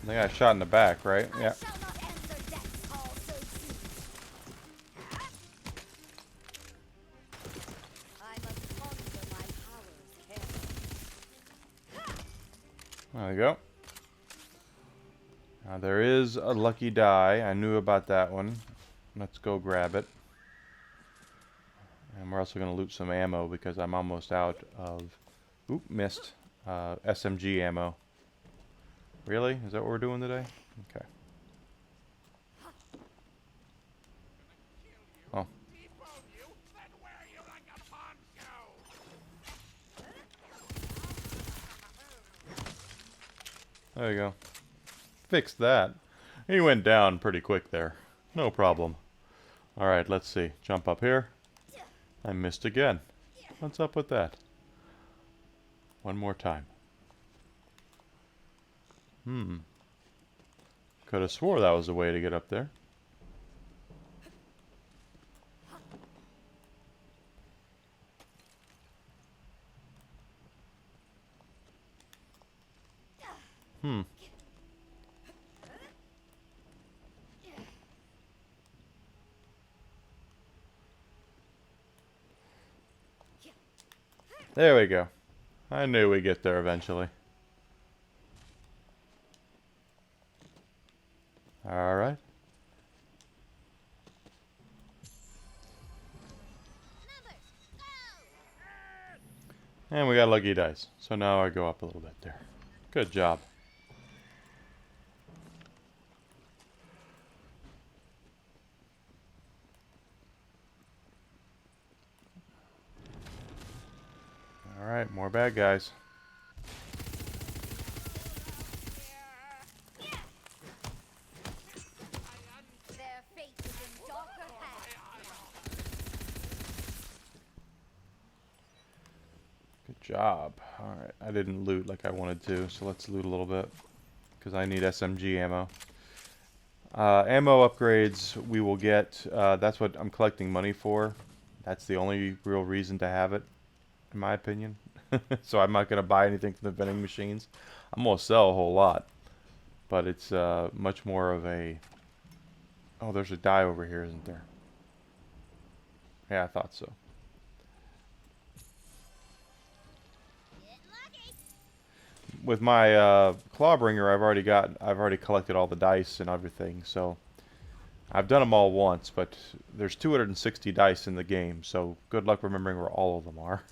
think I got shot in the back, right? Yeah. shall not answer death's call so soon. I must ponder my powers carefully. There we go. Now there is a lucky die. I knew about that one. Let's go grab it. And we're also going to loot some ammo because I'm almost out of... Oop, missed. SMG ammo. Really? Is that what we're doing today? Okay. Oh. There you go. Fixed that. He went down pretty quick there. No problem. Alright, let's see. Jump up here. I missed again. What's up with that? One more time. Could have swore that was the way to get up there. There we go. I knew we'd get there eventually. Alright. Numbers, go! And we got lucky dice. So now I go up a little bit there. Good job. Alright, more bad guys. Their fate is in darker hands. Good job. Alright, I didn't loot like I wanted to, so let's loot a little bit. Because I need SMG ammo. Ammo upgrades we will get. That's what I'm collecting money for. That's the only real reason to have it, in my opinion. So I'm not going to buy anything from the vending machines. I'm going to sell a whole lot. But it's much more of a... Oh, there's a die over here, isn't there? Yeah, I thought so. Get lucky! With my Clawbringer, I've already collected all the dice and everything, so I've done them all once, but there's 260 dice in the game, so good luck remembering where all of them are.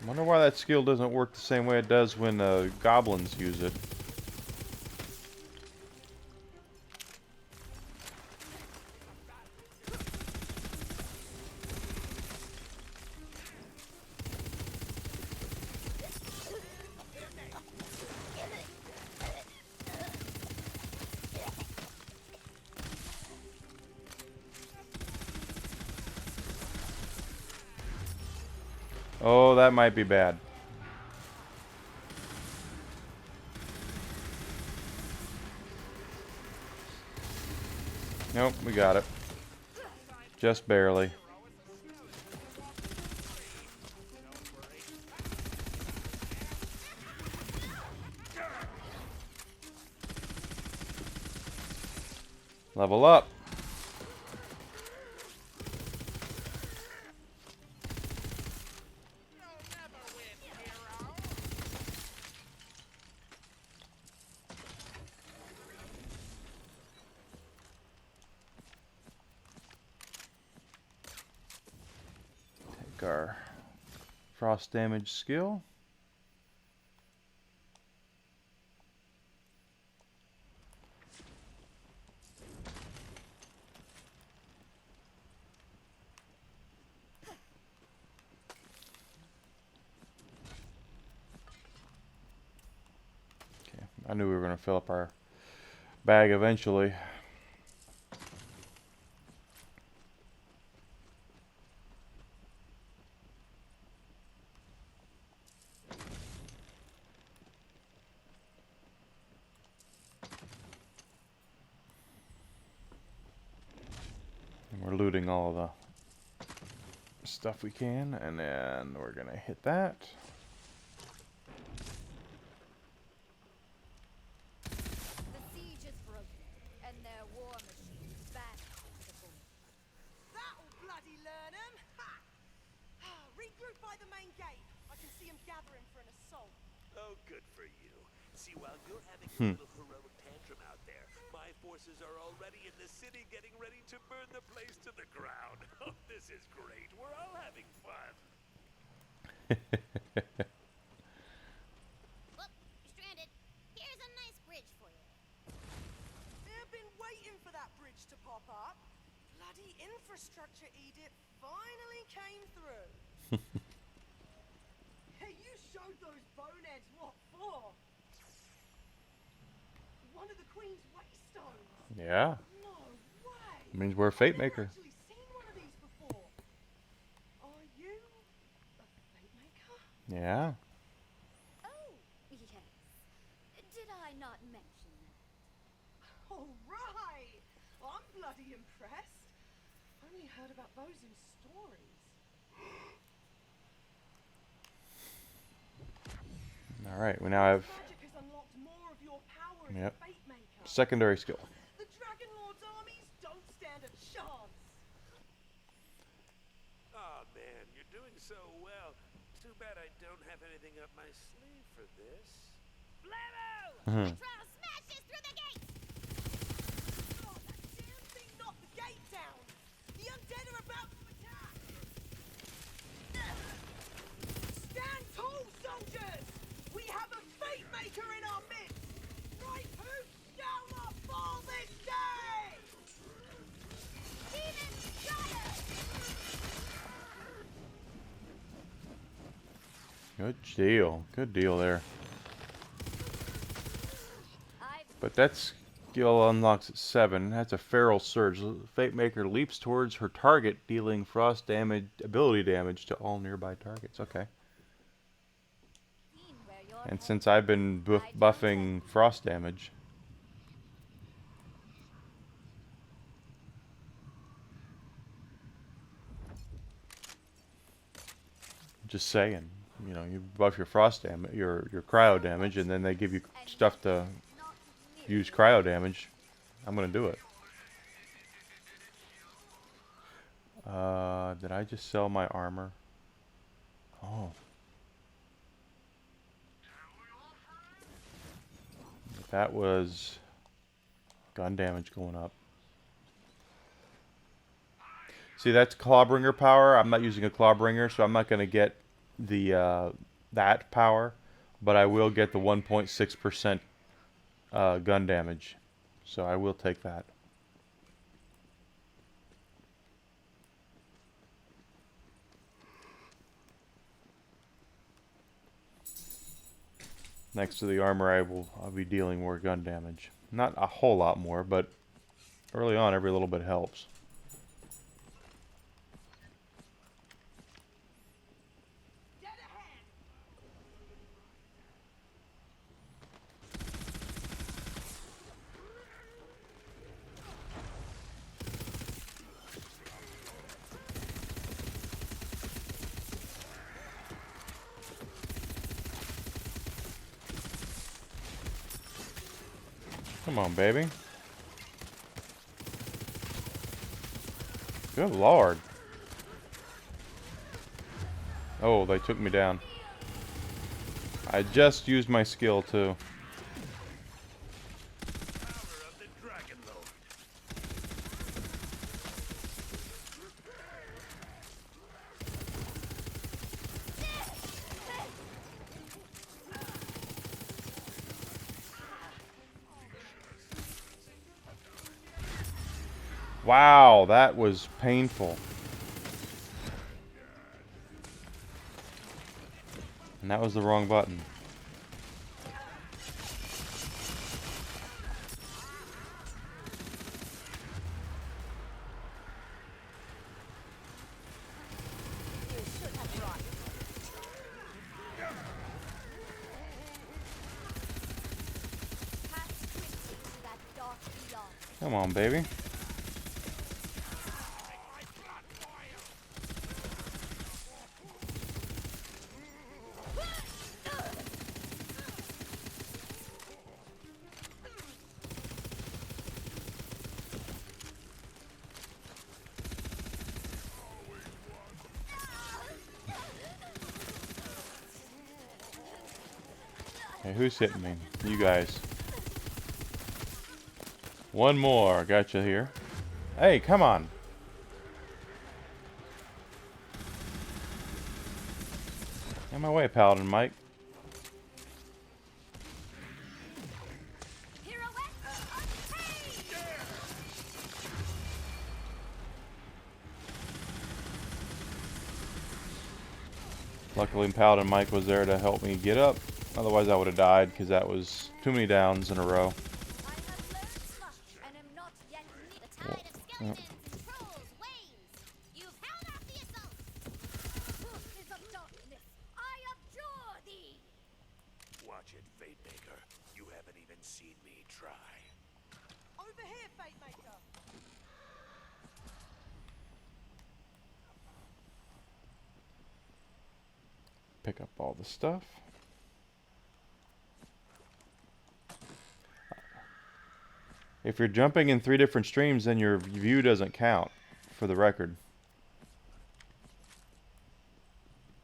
Wonder why that skill doesn't work the same way it does when goblins use it. Oh, that might be bad. Nope, we got it. Just barely. Level up. Take our frost damage skill. Okay, I knew we were going to fill up our bag eventually. And we're looting all the stuff we can, and then we're going to hit that. The siege is broken, and their war machines back on the board. That'll bloody learn 'em! Ha! Regroup by the main gate. I can see 'em gathering for an assault. Oh, good for you. See, while you're having a little heroic tantrum out there, my forces are already in the city getting ready to burn the place to the ground. Oh, this is great. We're all having fun. Whoop, you're stranded. Here's a nice bridge for you. They've been waiting for that bridge to pop up. Bloody infrastructure edict finally came through. Hey, you showed those boneheads what for? One of the Queen's waystones. Yeah, No way. it means we're a fate I've never maker. actually seen one of these before. Are you a fate maker? Yeah. Oh, yes. Did I not mention that? All right. I'm bloody impressed. Only heard about those in stories. All right, we now have Magic has unlocked more of your power as Yep. a fate maker. secondary skill. The Dragon Lord's armies don't stand a chance. Oh, man, you're doing so well. Too bad I don't have anything up my sleeve for this. Blammo! Try to smash this through the gate! Oh, that damn thing knocked the gate down. The undead are about to attack. Stand tall, soldiers! We have a fate maker in our midst. Right who shall not fall this day? Demon Giant! Good deal. Good deal there. I've But that skill unlocks at 7. That's a feral surge. Fate Maker leaps towards her target, dealing frost damage, ability damage to all nearby targets. Okay. seen where you're And headed. since I've been buffing frost damage, just saying, you know, you buff your frost damage, your cryo damage, and then they give you stuff to Not use cryo damage. I'm gonna do it. Did I just sell my armor? Oh. That was gun damage going up. See, that's Clawbringer power. I'm not using a Clawbringer, so I'm not going to get the that power, but I will get the 1.6% gun damage, so I will take that. Next to the armor, I'll be dealing more gun damage. Not a whole lot more, but early on, every little bit helps. Come on, baby. Good lord. Oh, they took me down. I just used my skill, too. Power of the Dragon Lord. Wow, that was painful. And that was the wrong button. Come on, baby. Hey, who's hitting me? You guys. One more. Gotcha here. Hey, come on. Get in my way, Paladin Mike. Luckily, Paladin Mike was there to help me get up. Otherwise, I would have died because that was too many downs in a row. The tide of skeletons and trolls wanes. You've held off the assault. Forces of darkness, I abjure thee! Watch it, Fate Maker. You haven't even seen me try. Over here, Fate Maker. Pick up all the stuff. If you're jumping in 3 different streams, then your view doesn't count, for the record.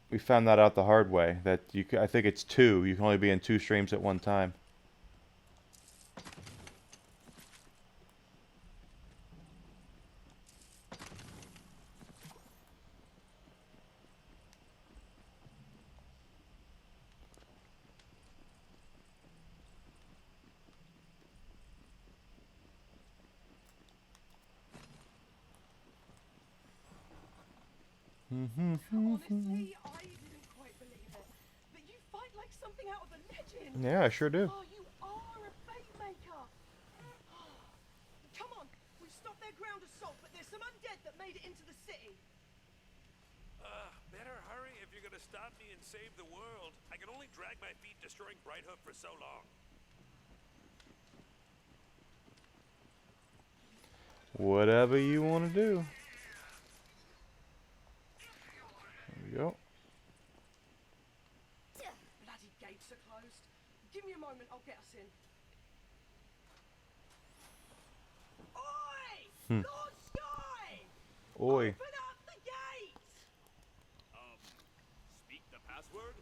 We found that out the hard way, that I think it's 2. You can only be in 2 streams at one time. Honestly, I didn't quite believe it. But you fight like something out of a legend. Yeah, I sure do. Oh, you are a Fate Maker. Come on, we've stopped their ground assault, but there's some undead that made it into the city. Better hurry if you're gonna stop me and save the world. I can only drag my feet destroying Brighthoof for so long. Whatever you want to do. There we go. Bloody gates are closed. Give me a moment, I'll get us in. Oi! Lord Sky! Oi. Open up the gate! Speak the password?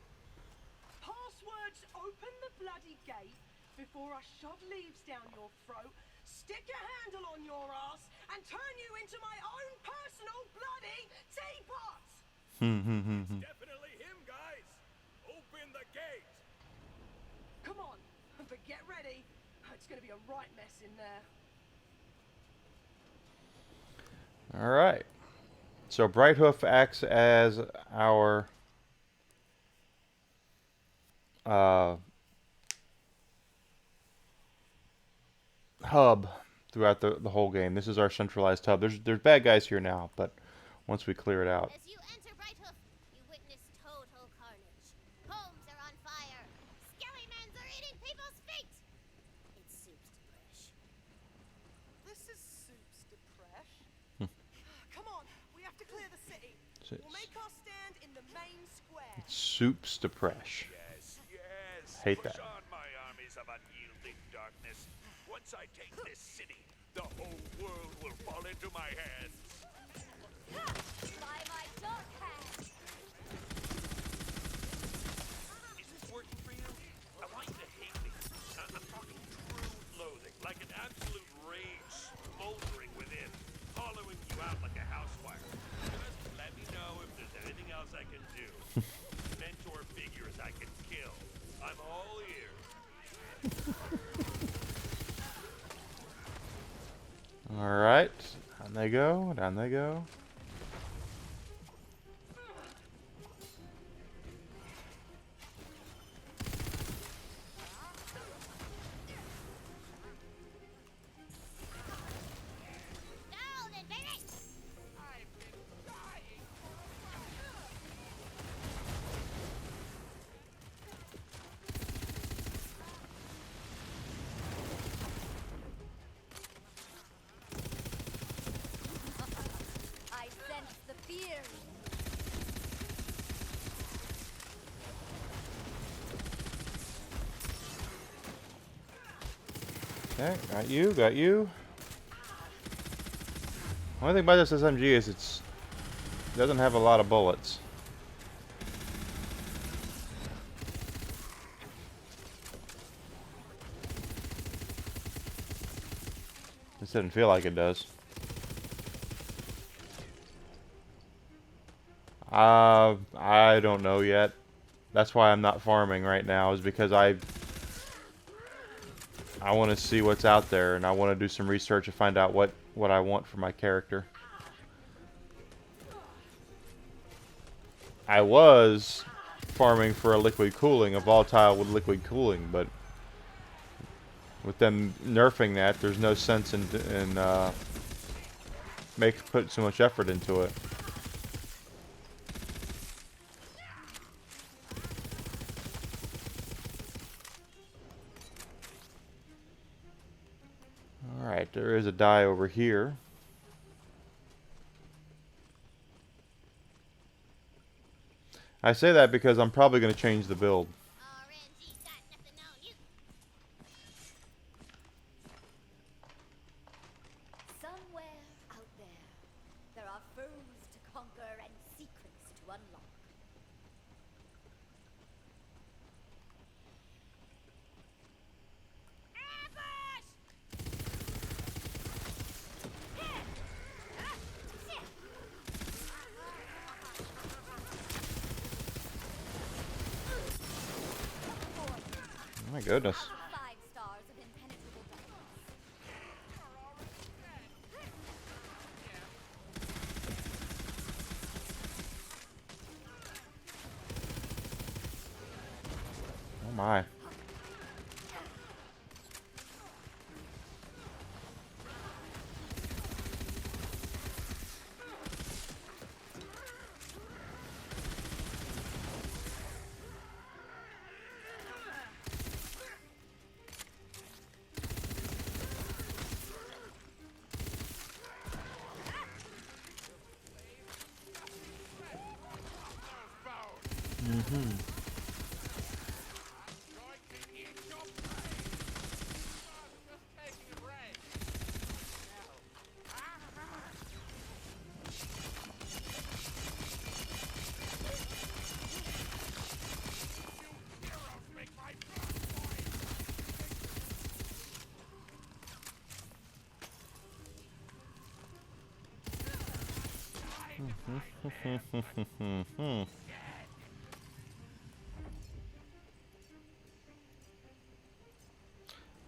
Passwords open the bloody gate before I shove leaves down your throat, stick a handle on your ass, and turn you into my own personal bloody teapot! Definitely him, guys. gonna be a right mess in there. All right. So Brighthoof acts as our hub throughout the whole game. This is our centralized hub. There's bad guys here now, but once we clear it out. As you enter Brighthoof, you witness total carnage. Homes are on fire. Skellymans are eating people's feet. It's soup's depresh. This is soup's depresh. Come on, we have to clear the city. We'll make our stand in the main square. Soup's depresh. Yes, yes. Hate Push that. on, my armies of unyielding darkness. Once I take this city, the whole world will fall into my hands. By my dark hand! Is this working for you? I want you to hate me. I'm talking true loathing, like an absolute rage smoldering within, hollowing you out like a house fire. Just let me know if there's anything else I can do. Mentor figures I can kill. I'm all ears. All right. Down they go. Down they go. Down and baby! I sense the fear. Okay, got you, got you. One thing about this SMG is it doesn't have a lot of bullets. This doesn't feel like it does. I don't know yet. That's why I'm not farming right now, is because I want to see what's out there, and I want to do some research and find out what I want for my character. I was farming for a liquid cooling, a volatile with liquid cooling, but with them nerfing that, there's no sense in put so much effort into it. Alright, there is a die over here. I say that because I'm probably going to change the build. RNG's got nothing on you. Somewhere out there, there are foes to conquer and secrets to unlock. Oh my goodness. 5 stars of impenetrable darkness. Oh my.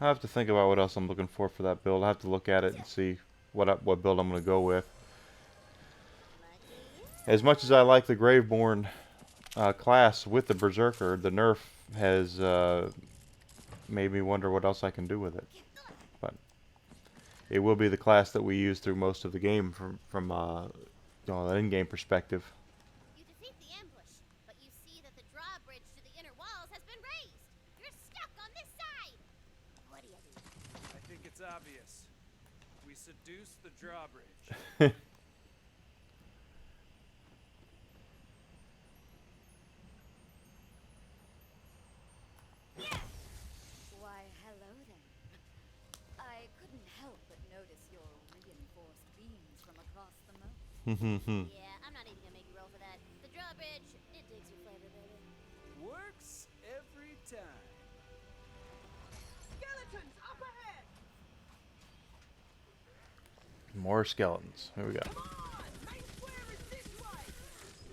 I have to think about what else I'm looking for that build. I have to look at it and see what build I'm going to go with. As much as I like the Graveborn class with the Berserker, the nerf has made me wonder what else I can do with it. But it will be the class that we use through most of the game from an in-game perspective. You defeat the ambush, but you see that the drawbridge to the inner walls has been raised. You're stuck on this side. What do you do? I think it's obvious. We seduce the drawbridge. Why, hello then. I couldn't help but notice your reinforced beams from across the moat. Yeah, I'm not even gonna make you roll for that. The drawbridge, it digs your flavor, baby. Works every time. Skeletons up ahead! More skeletons. Here we go. Come on! Main square is this way!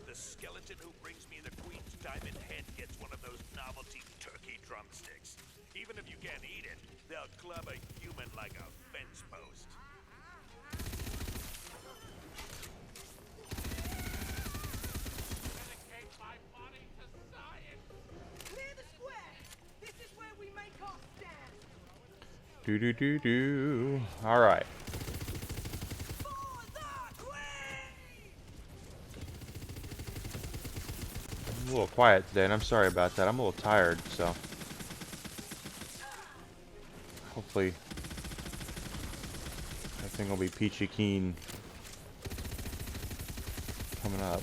The skeleton who brings me the Queen's diamond head gets one of those novelty turkey drumsticks. Even if you can't eat it, they'll club a human like a fence post. Dedicate my body to science. Clear the square! This is where we make our stand! Do do do do. All right. For the Queen! I'm a little quiet today, and I'm sorry about that. I'm a little tired, so hopefully everything will be peachy keen coming up.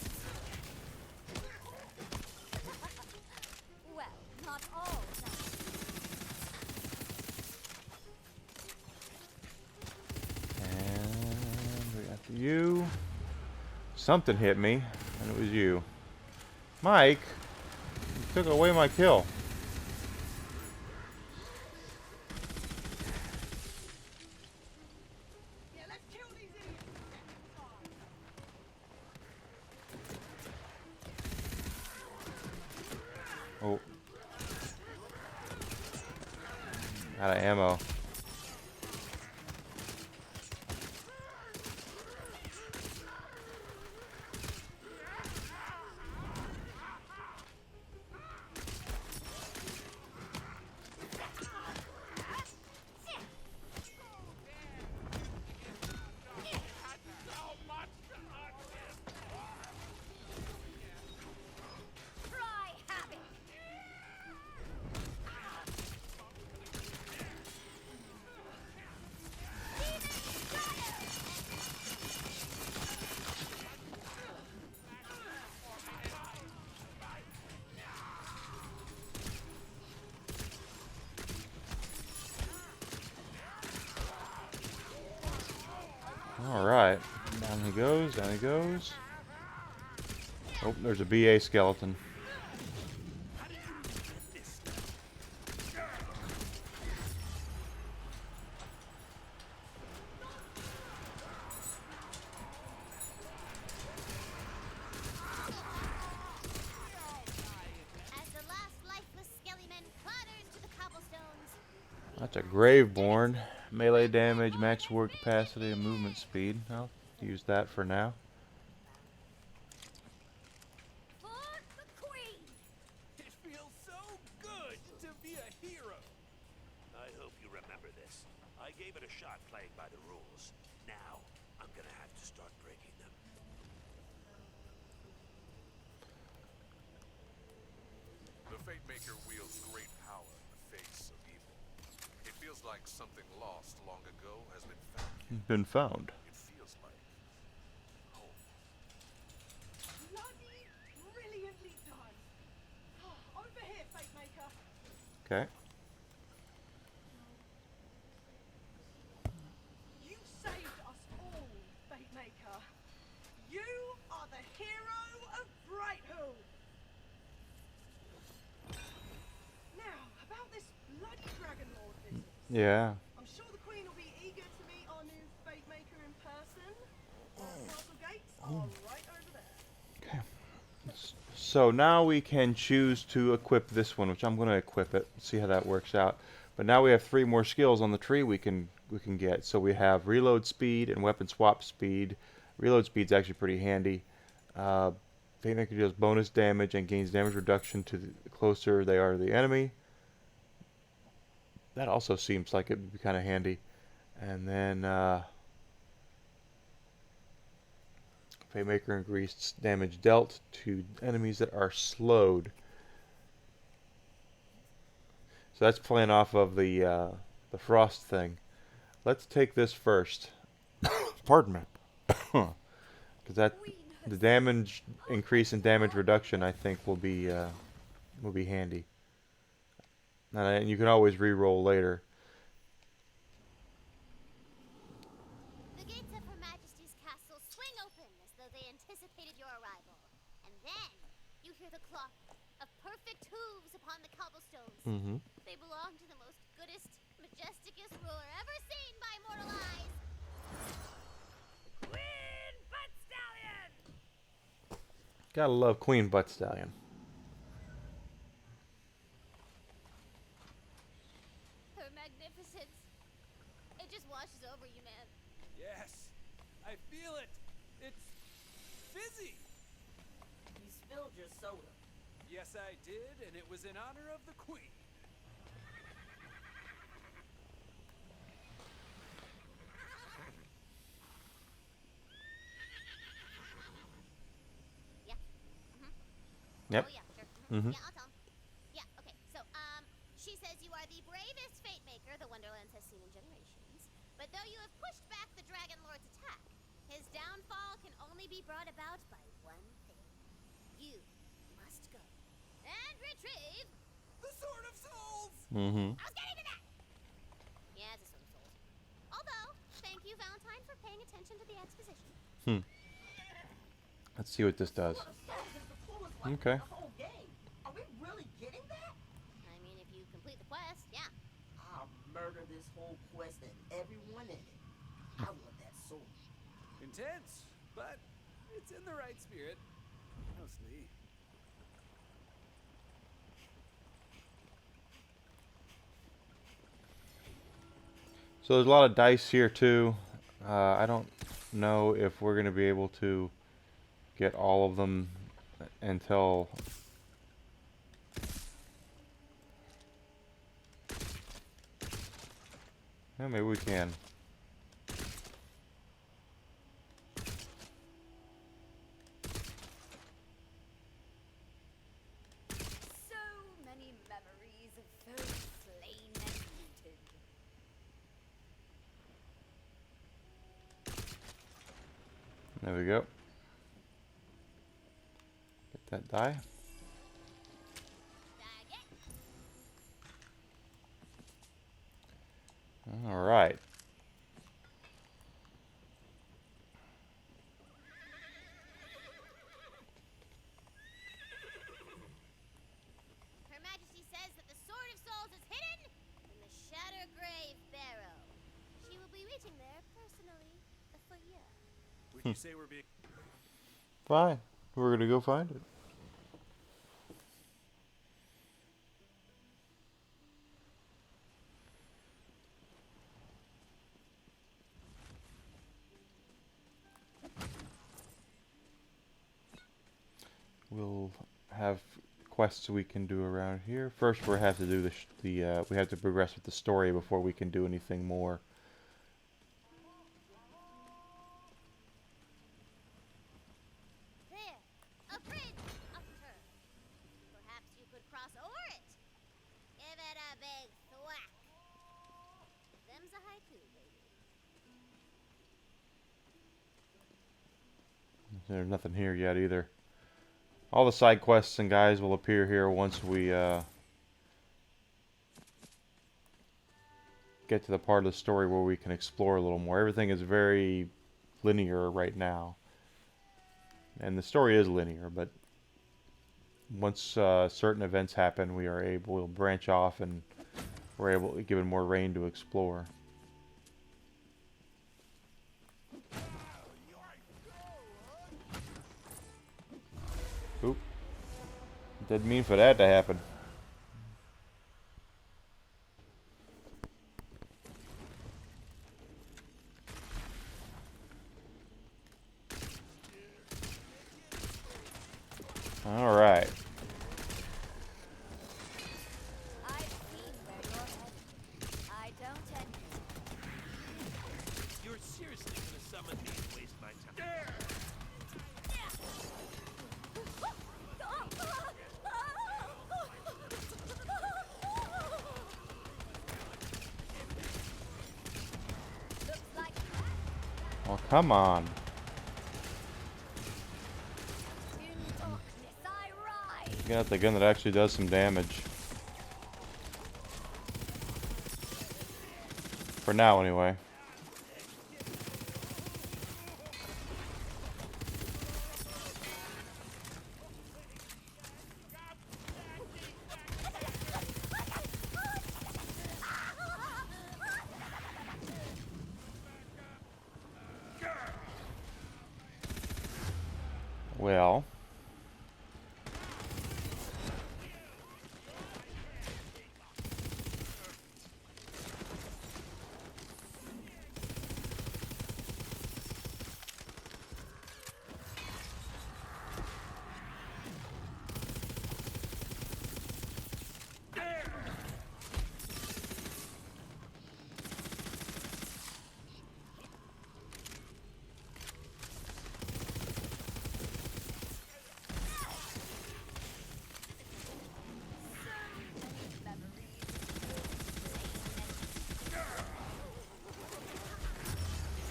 Well, not all And we got you. Something hit me, and it was you. Mike, you took away my kill. Yeah, let's kill these idiots. Oh. Out of ammo. Try havoc. Alright. Down he goes, down he goes. Oh, there's a BA skeleton. As the last lifeless skellyman clatters to the cobblestones, That's a Graveborn. Melee damage, max word capacity, and movement speed. I'll use that for now. For the Queen. It feels so good to be a hero. I hope you remember this. I gave it a shot playing by the rules. Now, I'm gonna have to start breaking them. The Fate Maker wields great power in the face of evil. It feels like something lost long ago has been found. Been found. It feels like home. Bloody brilliantly done. Over here, Fate Maker. Okay. You saved us all, Fate Maker. You are the hero of Brighthill. Now, about this bloody Dragon Lord business. Yeah. I'm sure the Queen will be eager to meet our new Fate Maker in person. Castle gates are right over there. Okay. So now we can choose to equip this one, which I'm going to equip it. See how that works out. But now we have 3 more skills on the tree we can get. So we have reload speed and weapon swap speed. Reload speed's actually pretty handy. Fate deals bonus damage and gains damage reduction to the closer they are to the enemy. That also seems like it would be kind of handy. And then Fatemaker increases damage dealt to enemies that are slowed. So that's playing off of the frost thing. Let's take this first. Pardon me. Because that the damage increase and damage reduction, I think, will be handy. And you can always re-roll later. The gates of Her Majesty's castle swing open as though they anticipated your arrival. And then you hear the clop of perfect hooves upon the cobblestones. Mm-hmm. They belong to the most goodest, majesticest ruler ever seen by mortal eyes. Queen Butt Stallion! Gotta love Queen Butt Stallion. Her magnificence. It just washes over you, man. Yes, I feel it. It's fizzy. You spilled your soda. Yes, I did, and it was in honor of the Queen. Yep. Oh, yeah, sure. Mhm. Yeah, I'll tell him. Yeah, okay. So, she says you are the bravest fate maker the Wonderlands has seen in generations. But though you have pushed back the Dragon Lord's attack, his downfall can only be brought about by one thing. You must go and retrieve The Sword of Souls! Mm-hmm. I was getting to that! Yeah, it's a Sword of Souls. Although, thank you, Valentine, for paying attention to the exposition. Let's see what this does. Okay. The whole game. Are we really getting that? I mean, if you complete the quest, yeah. I'll murder this whole quest and everyone in it. I want that sword. Intense, but it's in the right spirit. Mostly. So there's a lot of dice here too. I don't know if we're going to be able to get all of them until... Yeah, maybe we can. So many memories of foes slain and looted. There we go. Get that die. All right. Her Majesty says that the Sword of Souls is hidden in the Shattergrave Barrow. She will be reaching there personally for you. Would you say we're being... Fine. We're going to go find it. We'll have quests we can do around here. First, we have to do we have to progress with the story before we can do anything more. There, a bridge, officer. Perhaps you could cross over it. Give it a big thwack. Them's a haiku, baby. There's nothing here yet either. All the side quests and guys will appear here once we get to the part of the story where we can explore a little more. Everything is very linear right now. And the story is linear, but once certain events happen, we'll branch off and we're able to give it more reign to explore. Oop. Didn't mean for that to happen. right. I've seen where you're headed. I don't envy. You're seriously gonna summon me and waste my time? Looks like Oh, come on. in darkness I ride. Get out the gun that actually does some damage. For now, anyway. Well.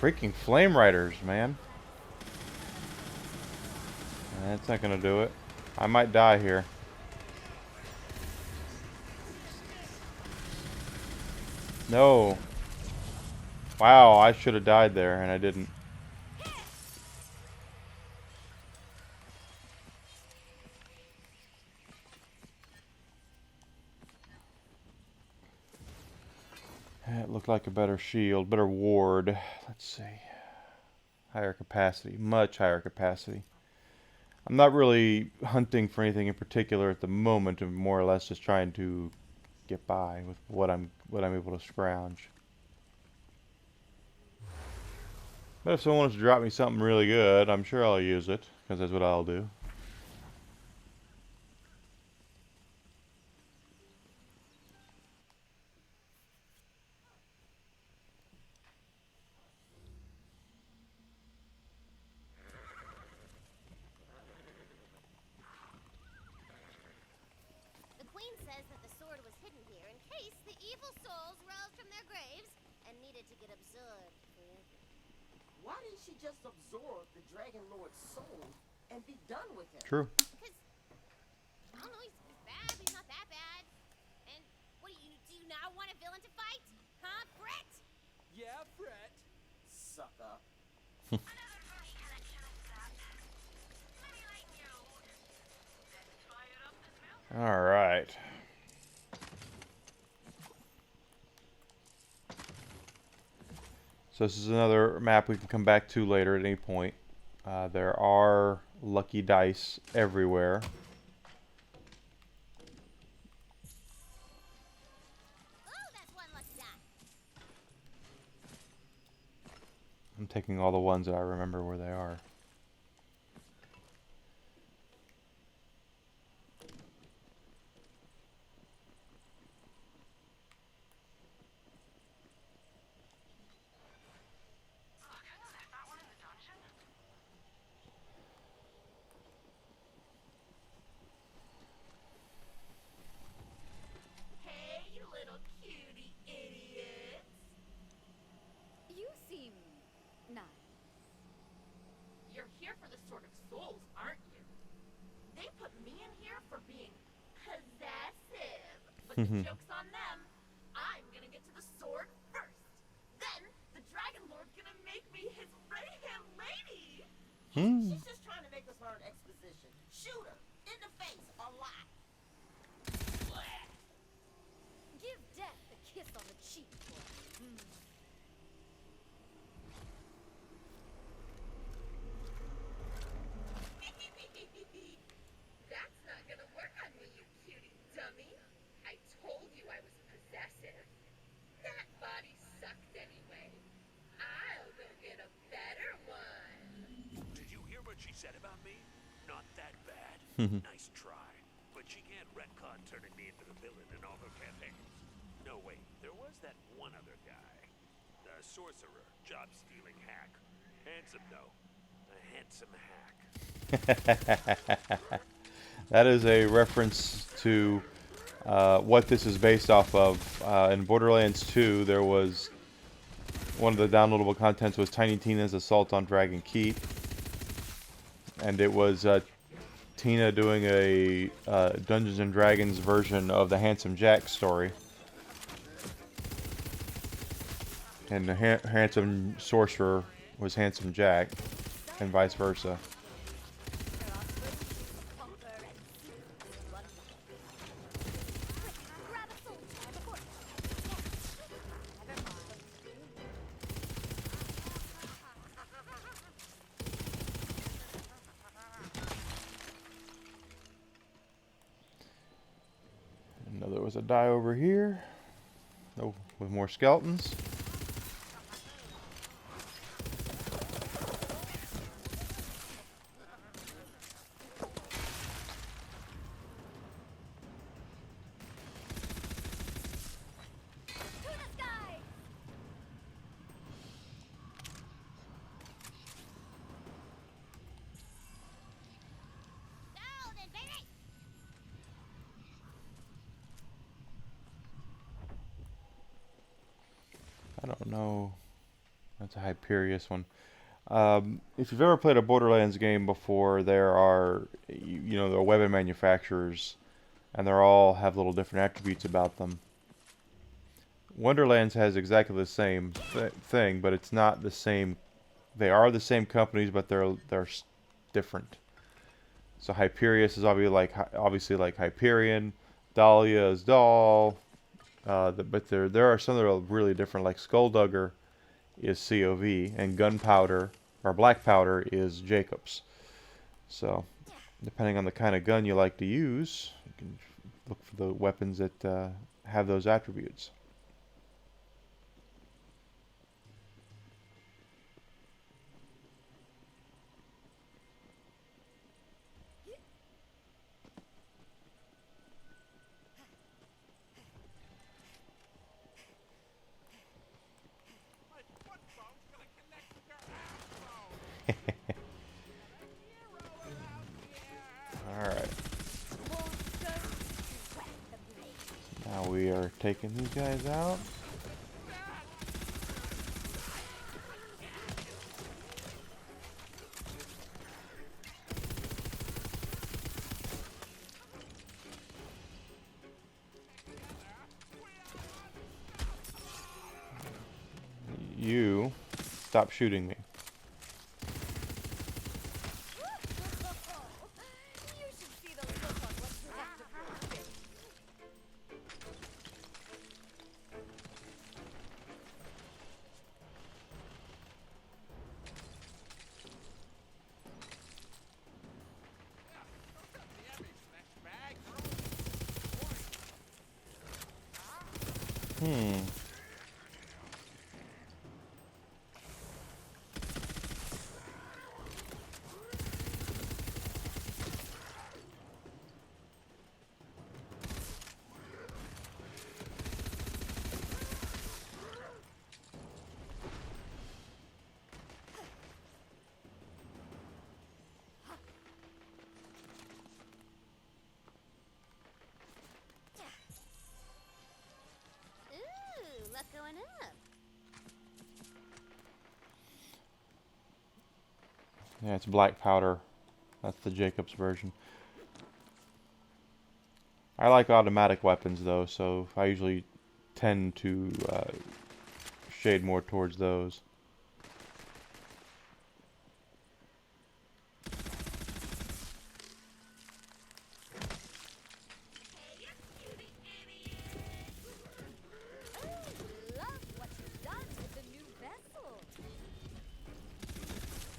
Freaking flame riders, man. That's not gonna do it. I might die here. No. Wow, I should have died there, and I didn't. It looked like a better shield, better ward. Let's see. Higher capacity, much higher capacity. I'm not really hunting for anything in particular at the moment. I'm more or less just trying to get by with what I'm able to scrounge. But if someone wants to drop me something really good, I'm sure I'll use it, because that's what I'll do. The Queen says that the sword was hidden here in case the evil souls rose from their graves and needed to get absorbed forever. Why didn't she just absorb the Dragon Lord's soul and be done with him? True. Because, I don't know, he's bad, but he's not that bad. And what do you now want a villain to fight? Huh, Brett? Yeah, Brett. Sucker. All right. So this is another map we can come back to later at any point. There are lucky dice everywhere. Oh, that's one lucky die. I'm taking all the ones that I remember where they are. Hey, you little cutie idiots. You seem nice. You're here for the Sword of Souls, aren't you? They put me in here for being possessive. But the joke's on them. I'm gonna get to the sword first. Then the Dragon Lord's gonna make me his right-hand lady. She's just trying to make us learn exposition. Shoot her in the face a lot. Give death a kiss on the cheek, boy. That's not gonna work on me, you cutie dummy. I told you I was possessive. That body sucked anyway. I'll go get a better one. Did you hear what she said about me? Not that bad. Nice try. turning me into the villain in all her campaigns. No, wait, there was that one other guy. The sorcerer, job-stealing hack. Handsome, though. A handsome hack. That is a reference to what this is based off of. In Borderlands 2, there was one of the downloadable contents was Tiny Tina's assault on Dragon Keep, and it was Tina doing a Dungeons and Dragons version of the Handsome Jack story, and the handsome sorcerer was Handsome Jack, and vice versa. And there was a die over here. Oh, with more skeletons. Golden, baby! I don't know. That's a Hyperius one. If you've ever played a Borderlands game before, there are, there are weapon manufacturers, and they all have little different attributes about them. Wonderlands has exactly the same thing, but it's not the same. They are the same companies, but they're different. So Hyperius is obviously like Hyperion. Dahlia is Doll. But there are some that are really different, like Skulldugger is COV, and Gunpowder, or Black Powder, is Jacobs. So, depending on the kind of gun you like to use, you can look for the weapons that have those attributes. Alright. Now we are taking these guys out. You stop shooting me. Ooh, luck going up. Yeah, it's Black Powder. That's the Jacobs version. I like automatic weapons though, so I usually tend to shade more towards those. Love what you've done with the new vessel.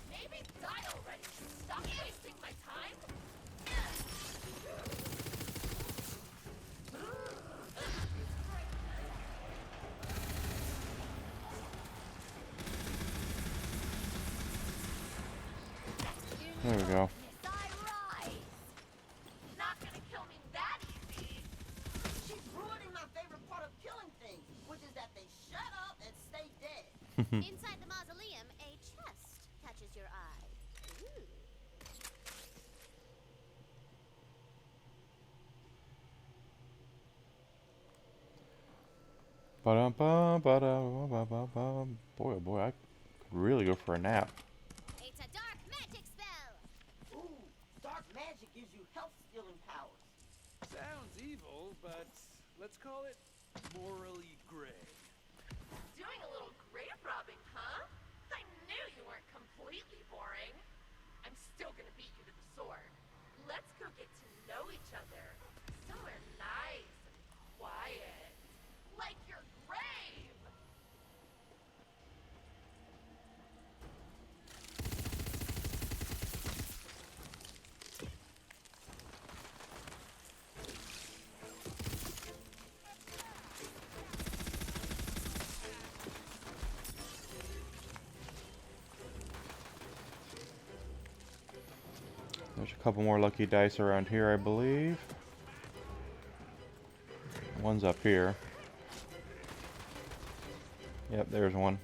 Maybe die already. Stop wasting my time. There we go. I rise. Not gonna kill me that easy. shut up and stay dead. Inside the mausoleum, a chest catches your eye. Ooh. Ba-dum-bum, ba-dum-bum-bum-bum. Boy, oh boy, I could really go for a nap. It's a dark magic spell. Ooh, dark magic gives you health-stealing powers. Sounds evil, but let's call it morally gray. Doing a little grave robbing, huh? I knew you weren't completely boring. I'm still gonna beat you to the sword. Let's go get to know each other. Somewhere nice and quiet. Like your grave! There's a couple more lucky dice around here, I believe. One's up here. Yep, there's one.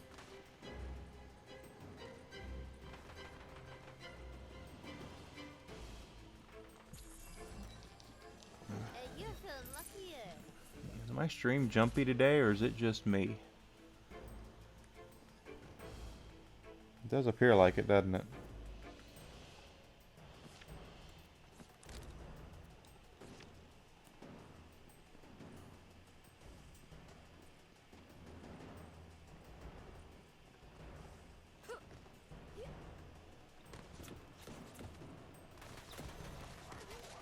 You feel luckier. Is my stream jumpy today, or is it just me? It does appear like it, doesn't it?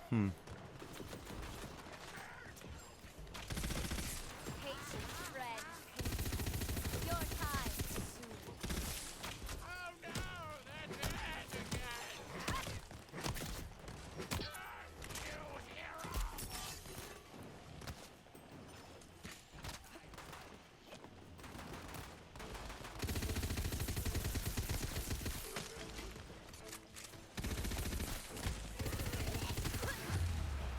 Hmm. Patience, friend. Your time soon. Oh no, they're dead again! You hero!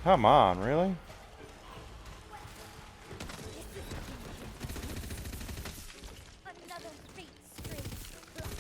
Come on, really? Another fate strange clutch.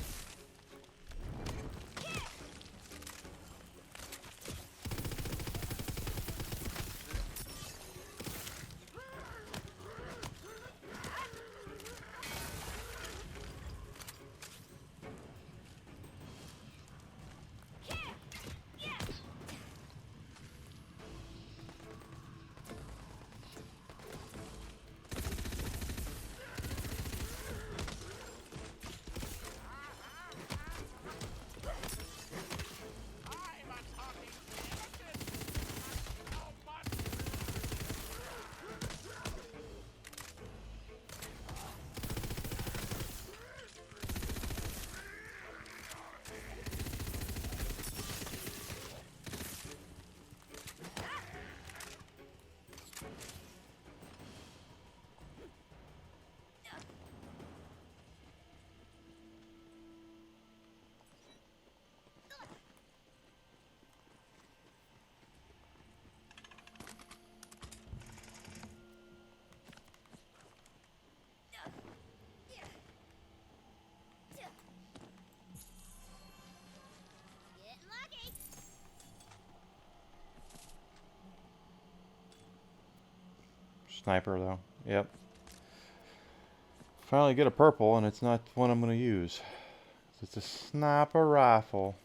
I'm a talking skeleton! So much! Getting lucky. Sniper, though. Yep. Finally get a purple, and it's not one I'm going to use. It's a sniper rifle.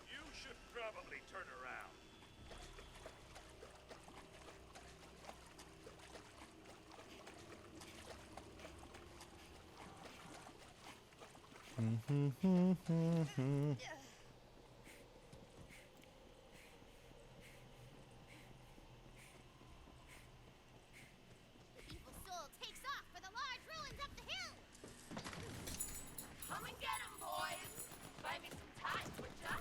You should probably turn around. The evil soul takes off for the large ruins up the hill. Come and get 'em, boys! Buy me some time, would ya?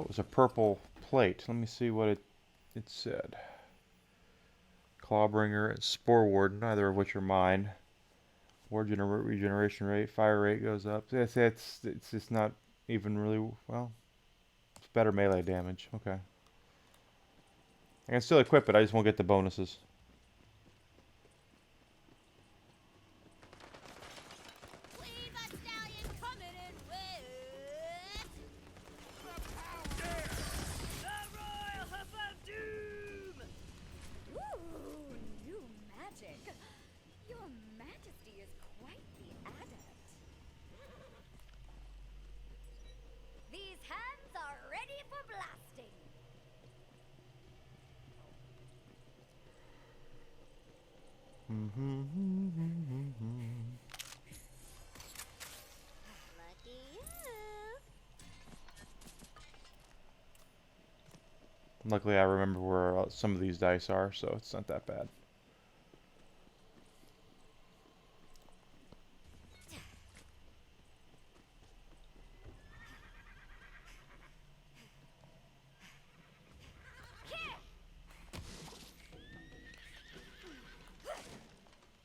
That was a purple plate. Let me see what it said. Clawbringer and Spore Ward, neither of which are mine. Ward regeneration rate, fire rate goes up. It's just not even really, well, it's better melee damage. Okay. I can still equip it, I just won't get the bonuses. Queen Bud Stallion coming in with The Royal Hoof of Doom! Ooh, new magic. Your Majesty is quite the adept. These hands are ready for blasting. Lucky you. Luckily, I remember where some of these dice are, so it's not that bad.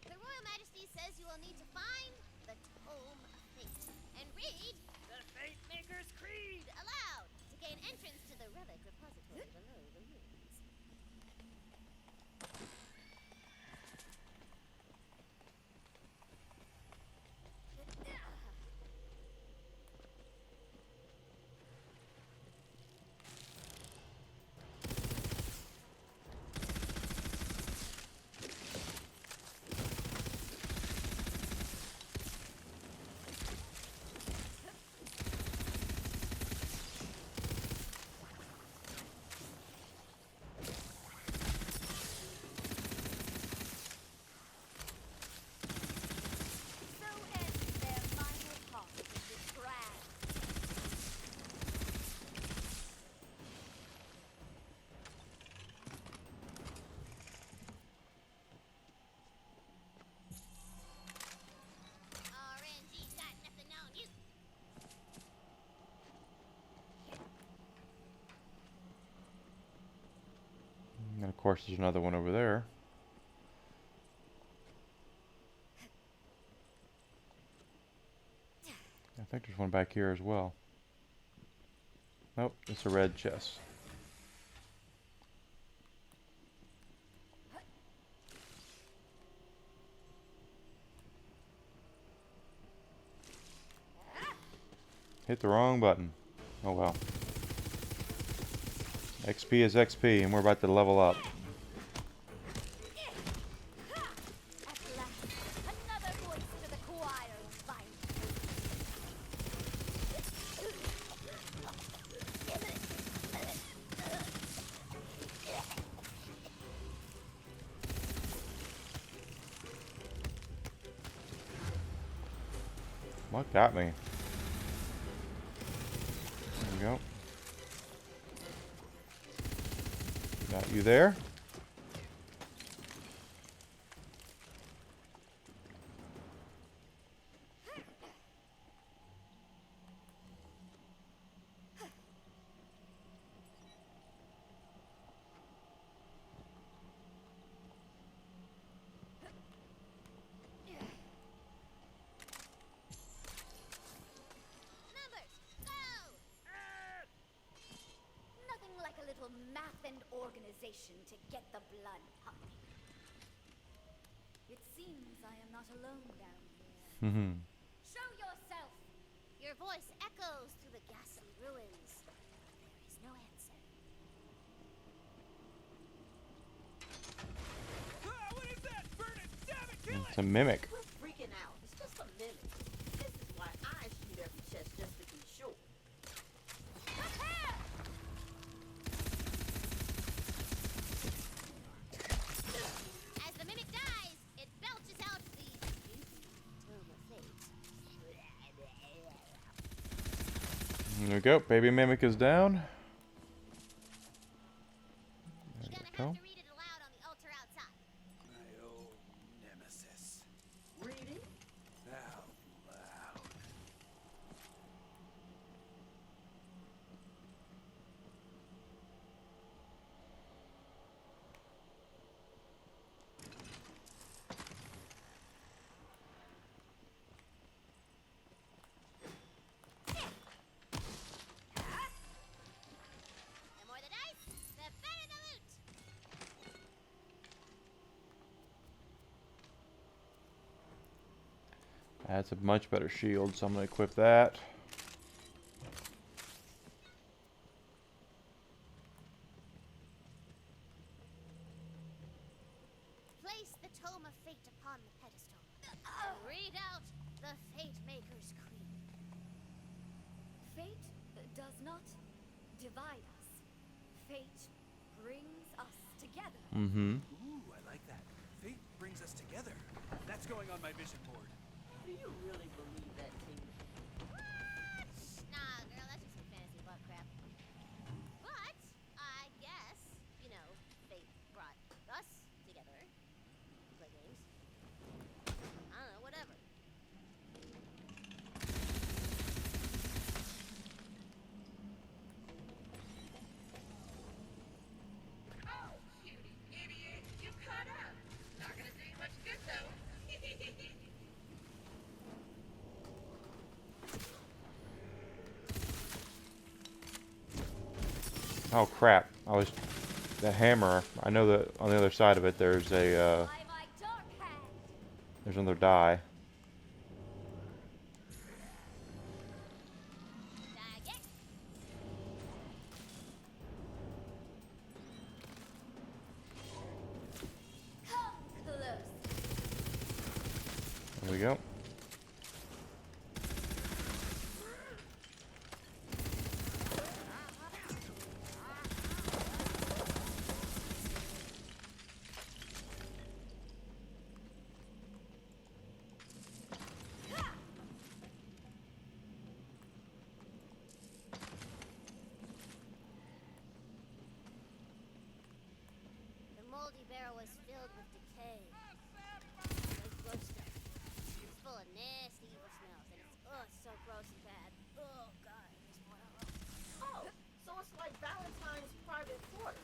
The Royal Majesty says you will need to find the Tome of Fate and read The Fate Maker's Creed! aloud to gain entrance to the relic repository below the ruins. So ends their final part of this grand. RNG's got nothing on you. And of course, there's another one over there. I think there's one back here as well. Nope, it's a red chest. Hit the wrong button. Oh well. XP is XP, and we're about to level up. At last, another voice to the choir of violence. What got me? There we go. Got you there. Numbers, go! Nothing like a little math and organization to get the blood pumping. It seems I am not alone down here. Show yourself! Your voice echoes through the ghastly ruins. There is no answer. Ah, what is that? Burn it! Damn it! Kill It's a mimic. Quit freaking out. It's just a mimic. This is why I shoot every chest just to be sure. As the mimic dies, it belches out the juicy Tome of Fate. There we go. Baby mimic is down. You're There gonna we go. have to read it aloud on the altar outside. My old nemesis. Reading? Out loud. That's a much better shield, so I'm going to equip that. Place the Tome of Fate upon the pedestal. Read out the Fate Maker's Creed. Fate does not divide us. Fate brings us together. Mm-hmm. Ooh, I like that. Fate brings us together. That's going on my vision board. Do you really believe that, King? What? Nah, girl, that's just some fantasy butt crap. But, I guess, you know, fate brought us together. Play games. I don't know, whatever. Oh, cutie idiot, you caught up. Not gonna do you much good though. Oh crap! The hammer. I know that on the other side of it, there's a there's another die. Target. Come close. There we go. The moldy barrel was filled with decay. Like gross stuff. It's full of nasty evil smells, and it's so gross and bad. Oh god, I just wanna. Oh, so it's like Valentine's private quarters.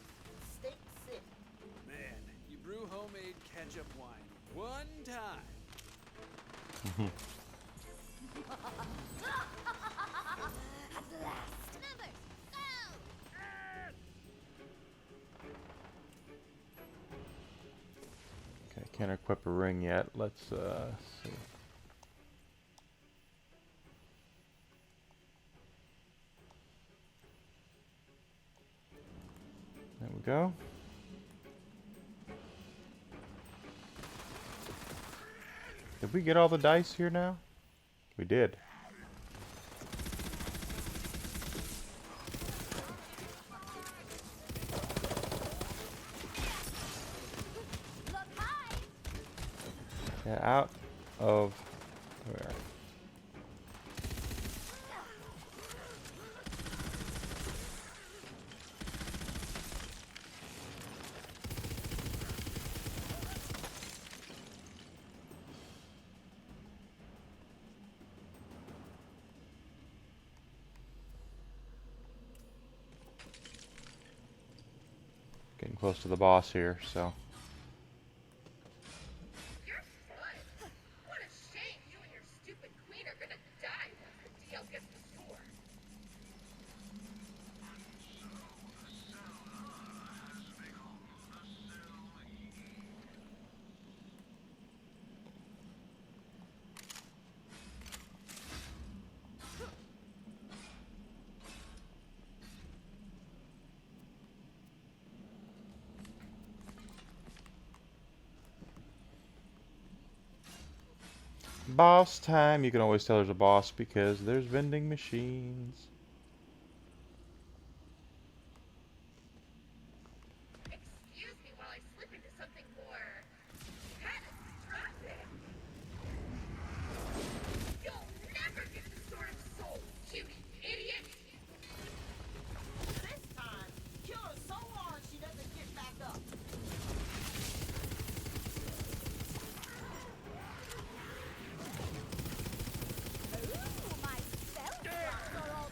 Steak City. Man, you brew homemade ketchup wine one time. Numbers, go! Okay, can't equip a ring yet. Let's see. There we go. Did we get all the dice here now? We did. Look high. Yeah, out of where? Getting close to the boss here, so. You're fun. What a shame you and your stupid queen are gonna die once the deal gets the score. Boss time. You can always tell there's a boss because there's vending machines. Excuse me while I slip into something more catastrophic. You'll never get the Sword of Souls, you idiot! This time, kill her so hard she doesn't get back up. Ooh, my spell slots are all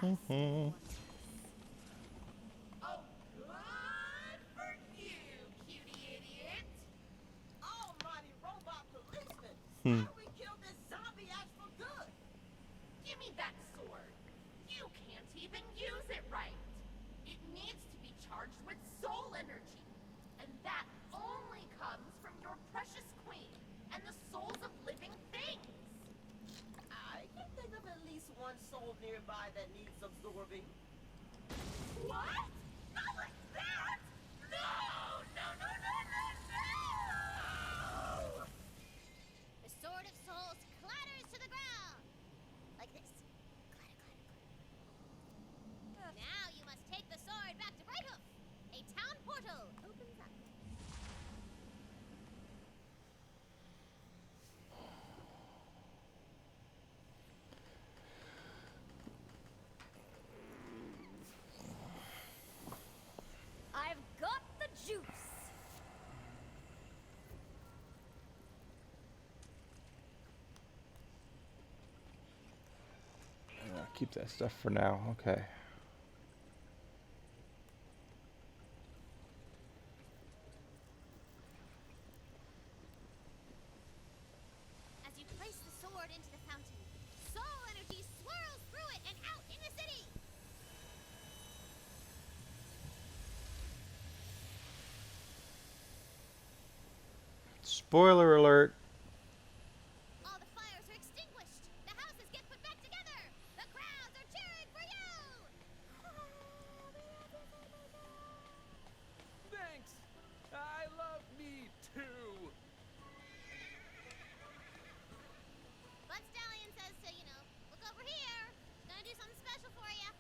Oh, good for you, cutie idiot. Almighty robot policeman! Hmm. How do we kill this zombie ass for good? Give me that sword. You can't even use it right. It needs to be charged with soul energy. And that only comes from your precious queen and the souls of living things. I can think of at least one soul nearby that needs absorbing. What? Not like that! No! No, no, no, no, no! The Sword of Souls clatters to the ground. Like this. Clatter, clatter, clatter. Now you must take the sword back to Brighthoof. A town portal opens up. I've got the juice. Keep that stuff for now. Okay. As you place the sword into the fountain, soul energy swirls through it and out in the city. Spoiler alert. All the fires are extinguished. The houses get put back together. The crowds are cheering for you. Thanks. I love me too. Bud Stallion says to, look over here. He's gonna do something special for you.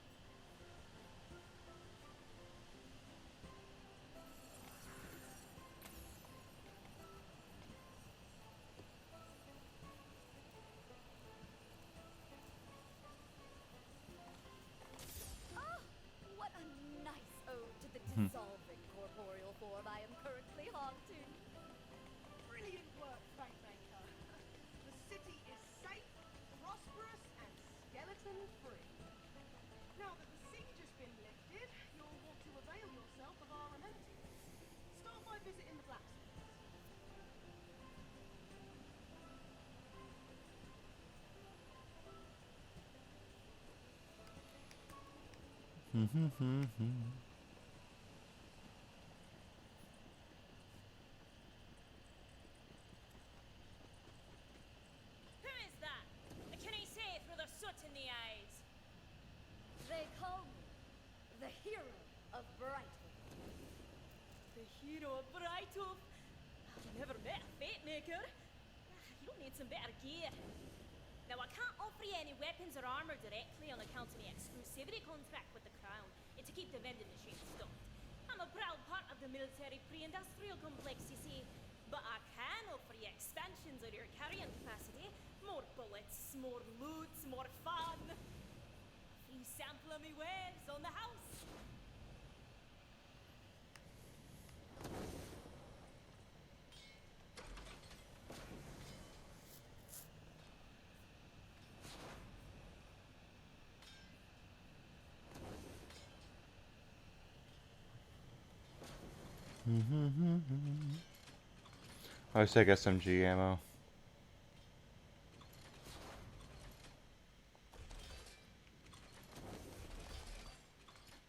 Oh, what a nice ode to the dissolving corporeal form I am currently haunting. Brilliant work, Fangmaker. The city is safe, prosperous, and skeleton-free. Now that the siege has been lifted, you'll want to avail yourself of our amenities. Start by visiting the blacksmith. Who is that? Can he see through the soot in the eyes? They call me the hero of Brighton. The hero of Brighthoof. Never met a fate maker. You'll need some better gear. Now, I can't offer you any weapons or armor directly on account of my exclusivity contract with the Crown, and to keep the vending machine stocked. I'm a proud part of the military pre-industrial complex, you see, but I can offer you expansions of your carrying capacity. More bullets, more loot, more fun. A free sample of me wares on the house. I always take SMG ammo.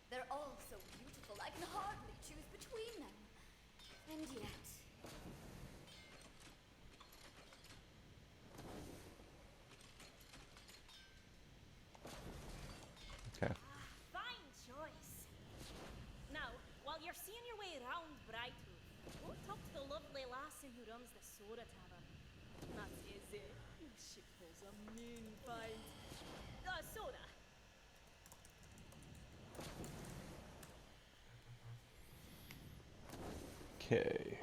They're all so beautiful, I can hardly choose between them. And yet... Okay. Fine choice. Now, while you're seeing your way around Brighthoof, go talk to the lovely lassie who runs the Soda Tavern. That is it. She pulls a mean fight. Soda. Okay.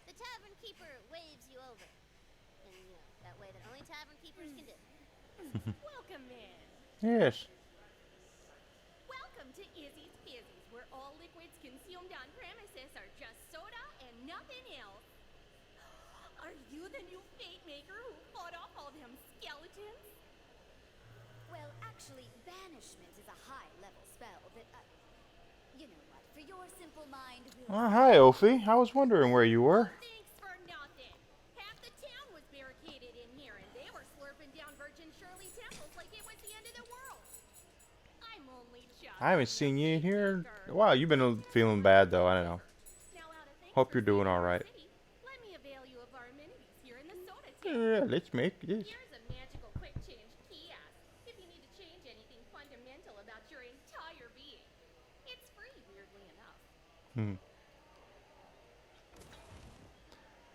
The tavern keeper waves you over. And, that way that only tavern keepers can do. Welcome in. Yes. All liquids consumed on premises are just soda and nothing else. Are you the new fate maker who fought off all them skeletons? Well, actually, banishment is a high-level spell that, you know what, for your simple mind, Oh, hi, Ophi. I was wondering where you were. Thanks for nothing. Half the town was barricaded in here, and they were slurping down Virgin Shirley temples like it was the end of the world. I'm only just. I haven't seen you in here. Wow, you've been feeling bad, though. I don't know. Now, out of thanks Hope for you're doing saving all our right. city, let me avail you of our amenities here in the soda tank. Yeah, let's make this. Here's a magical quick change kiosk if you need to change anything fundamental about your entire being. It's free, weirdly enough.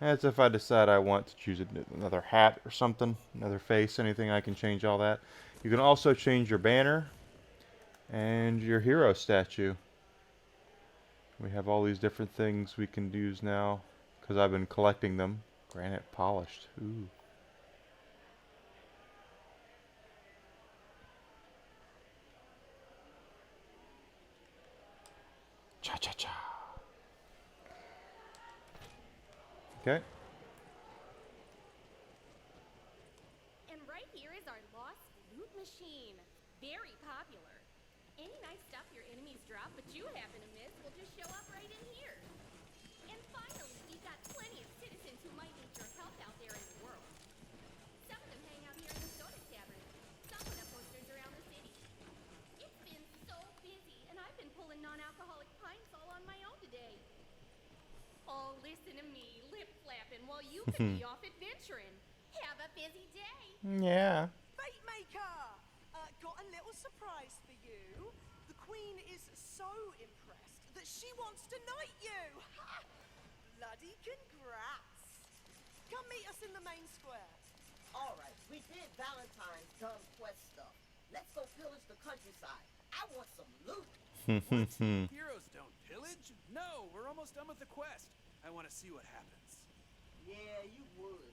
As if I decide I want to choose another hat or something, another face, anything, I can change all that. You can also change your banner and your hero statue. We have all these different things we can use now because I've been collecting them. Granite polished. Ooh. Cha-cha-cha. Okay. And right here is our lost loot machine. Very popular. Any nice stuff your enemies drop but you happen to miss will just show up right in here. And finally, we've got plenty of citizens who might need your help out there in the world. Some of them hang out here in the soda tavern. Some put up posters around the city. It's been so busy, and I've been pulling non-alcoholic pints all on my own today. Oh, listen to me, lip flapping while you could be off adventuring. Have a busy day. Yeah. Fate Maker! Got a little surprise for you. The Queen is so impressed that she wants to knight you. Ha! Bloody congrats. Come meet us in the main square. Alright, we did Valentine's dumb quest stuff. Let's go pillage the countryside. I want some loot. Heroes don't pillage? No, we're almost done with the quest. I want to see what happens. Yeah, you would.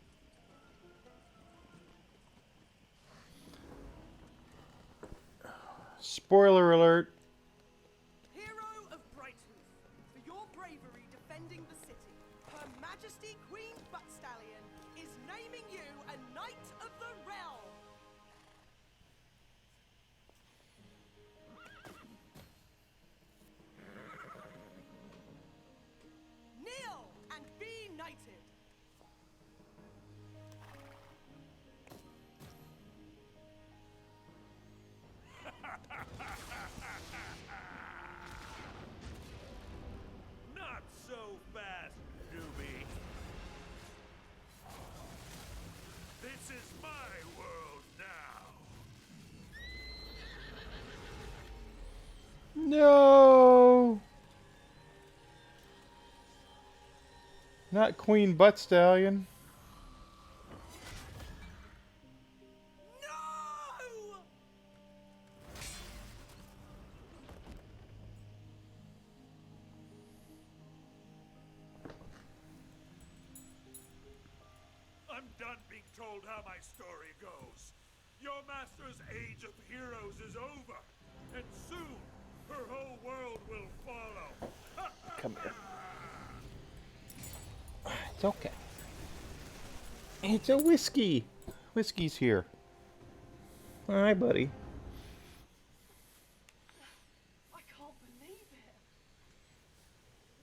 Spoiler alert. Hero of Brighthoof, for your bravery defending the city, Her Majesty Queen Buttstallion is naming you a Knight of the Realm. Kneel and be knighted. Not so fast, newbie. This is my world now. No. Not Queen Butt Stallion. No! I'm done being told how my story goes. Your master's age of heroes is over, and soon her whole world will follow. Come here. It's okay. It's a whiskey. Whiskey's here. Hi, buddy. I can't believe it.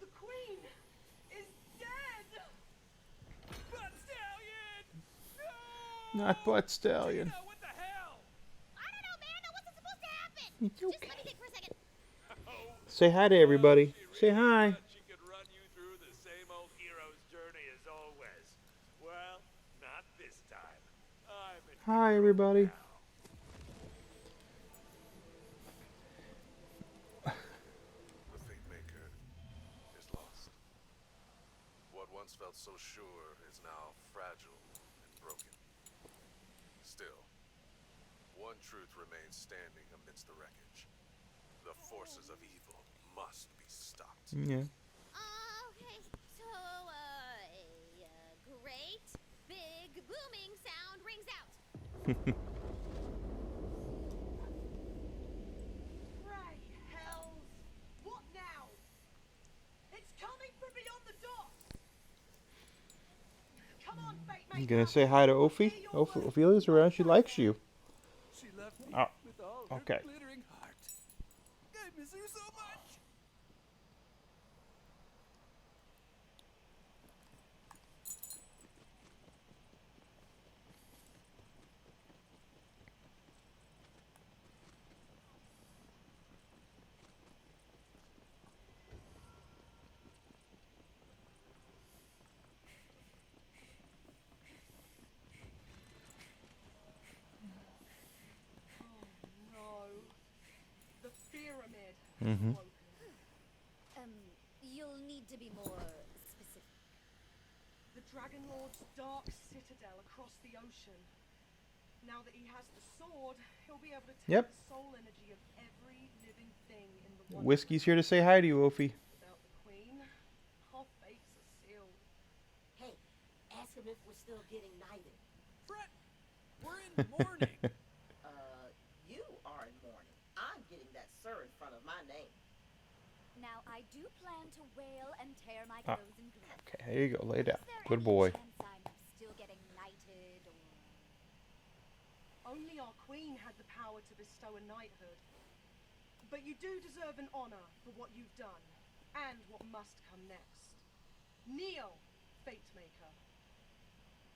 The Queen is dead. Butt Stallion! Not Butt Stallion. No, what the hell? I don't know, man. That wasn't supposed to happen. It's Just okay. let me think for a second. Say hi to everybody. Say hi. She could run you through the same old hero's journey as always. Well, not this time. I'm a Hi, everybody. The Fate Maker is lost. What once felt so sure is now fragile and broken. Still, one truth remains standing amidst the wreckage. The forces of evil must be stopped. Yeah. Okay, so, a great big booming sound rings out. Ray, hells. What now? on, Fate You Maker. gonna say hi to Ophi? Ophelia's around. She likes you. She left me Oh, with all her okay. glittering heart. I miss her so much. Oh no. The pyramid Mm-hmm. broken. You'll need to be more specific. The Dragon Lord's dark citadel across the ocean. Now that he has the sword, he'll be able to take Yep. the soul energy of every living thing in the Wonderlands. Whiskey's here to say hi to you, Ophi. Without the Queen, our fates are sealed. Hey, ask him if we're still getting knighted. Brett, we're in mourning. You are in mourning. I'm getting that sir in front of my name. Now, I do plan to wail and tear my clothes in grief. Okay, there you go. Lay down. Is there Good any boy. chance I'm still getting knighted or... Only our Queen had the power to bestow a knighthood. But you do deserve an honor for what you've done, and what must come next. Kneel, Fate Maker.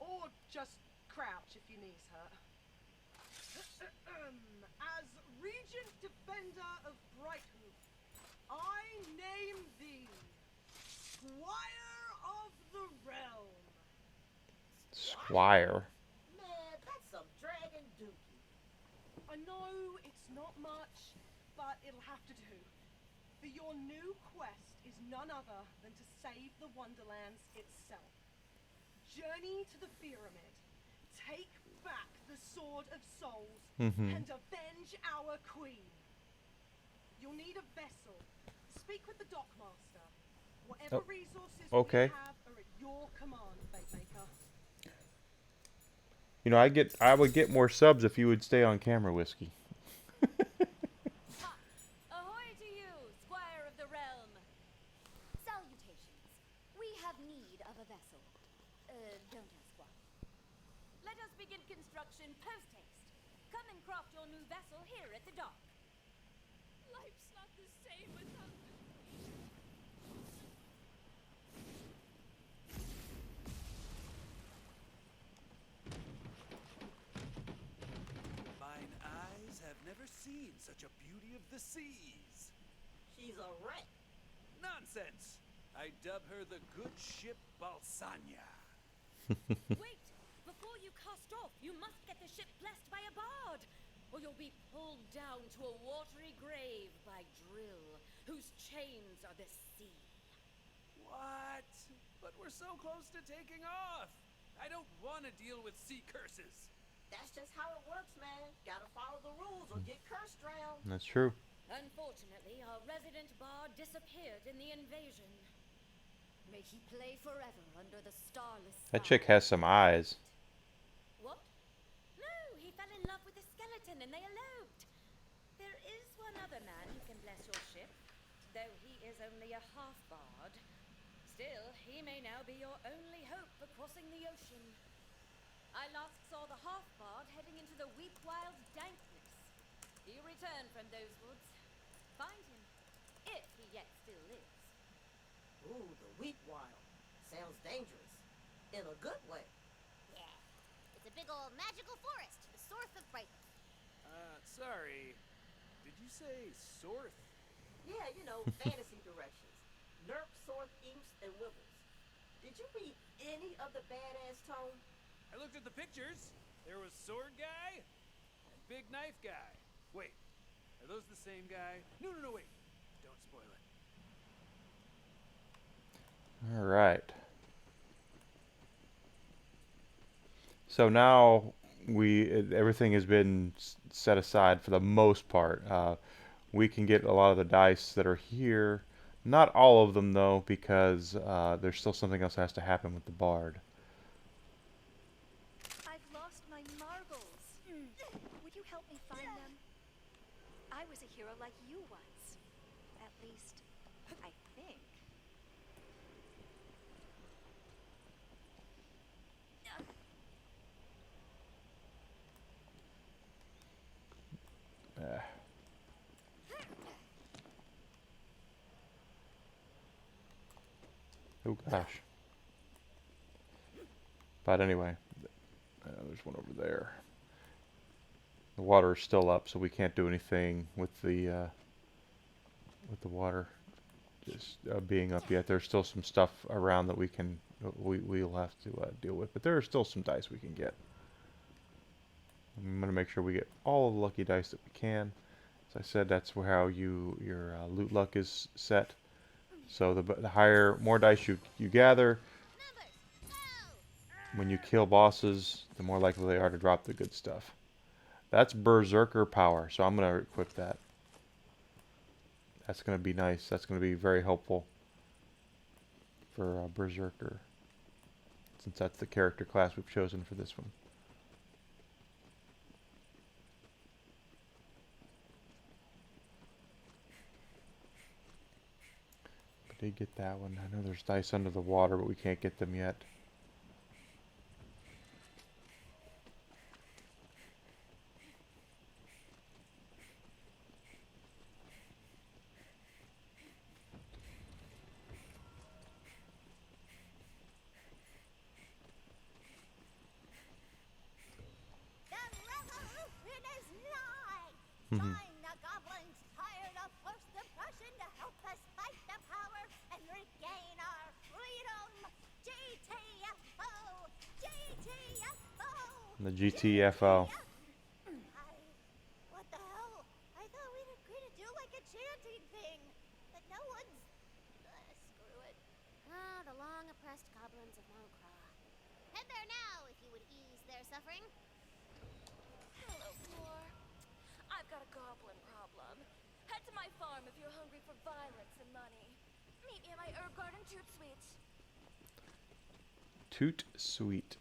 Or just crouch if your knees hurt. As Regent Defender of Brighthoof, I name thee Squire of the Realm. Squire. Man, that's some dragon dookie. I know it's not much, but it'll have to do. For your new quest is none other than to save the Wonderlands itself. Journey to the pyramid, take back the Sword of Souls, and avenge our Queen. You'll need a vessel. Speak with the dockmaster. Whatever resources okay. we have are at your command, Fate Maker. You know, I would get more subs if you would stay on camera, Whiskey. Ha! Ahoy to you, Squire of the Realm! Salutations. We have need of a vessel. Don't ask why. Let us begin construction post-haste. Come and craft your new vessel here at the dock. Life's not the same without the Mine eyes have never seen such a beauty of the seas. She's a wreck. Nonsense! I dub her the good ship Balsania. Wait! Before you cast off, you must get the ship blessed by a bard, or you'll be pulled down to a watery grave by Drill, whose chains are the sea. What? But we're so close to taking off. I don't want to deal with sea curses. That's just how it works, man. Gotta follow the rules or get cursed drowned. That's true. Unfortunately, our resident bard disappeared in the invasion. May he play forever under the starless That sky. chick has some eyes. What? No, he fell in love with a skeleton and they eloped. There is one other man who can bless your ship, though he is only a half-bard. Still, he may now be your only hope for crossing the ocean. I last saw the half-bard heading into the Weep-Wild dankness. He returned from those woods. Find him, if he yet still lives. Ooh, the wheat wild. Sounds dangerous. In a good way. Yeah. It's a big old magical forest to the north of Brighton. Sorry. Did you say Sorth? Yeah, you know, fantasy directions. Nerp, Sorth, Imps, and Wibbles. Did you read any of the badass tone? I looked at the pictures. There was Sword Guy and Big Knife Guy. Wait, are those the same guy? No, wait. Don't spoil it. All right. So now everything has been set aside for the most part. We can get a lot of the dice that are here. Not all of them though, because there's still something else that has to happen with the bard. I've lost my marbles. Would you help me find them? I was a hero like you once. At least, I think. Oh gosh. But anyway, there's one over there. The water is still up, so we can't do anything with the water just being up yet. There's still some stuff around that we'll have to deal with, but there are still some dice we can get. I'm gonna make sure we get all the lucky dice that we can. As I said, that's how your loot luck is set. So the higher, more dice you gather, when you kill bosses, the more likely they are to drop the good stuff. That's Berserker power, so I'm going to equip that. That's going to be nice. That's going to be very helpful for Berserker, since that's the character class we've chosen for this one. I did get that one. I know there's dice under the water, but we can't get them yet. Join the goblins tired of first oppression to help us fight the power and regain our freedom. GTFO! GTFO! The GTFO. What the hell? I thought we'd agree to do like a chanting thing. But no one's... screw it. Ah, the long oppressed goblins of Malcra. Head there now if you would ease their suffering. Hello, Floor. I've got a goblin problem. Head to my farm if you're hungry for violence and money. Meet me at my herb garden toot sweet. Toot sweet.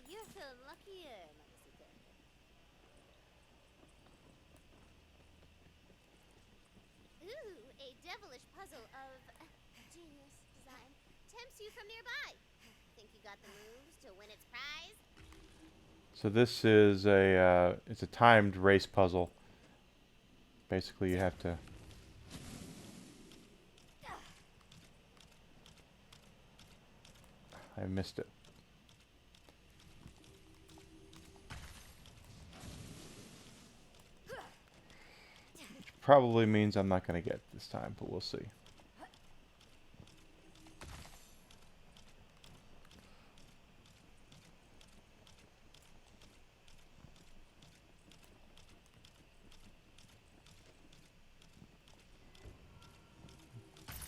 You're feeling luckier, Mamacita. Ooh, a devilish puzzle of genius design tempts you from nearby. Think you got the moves to win its prize? So this is it's a timed race puzzle. Basically, you have to... I missed it. Which probably means I'm not going to get it this time, but we'll see.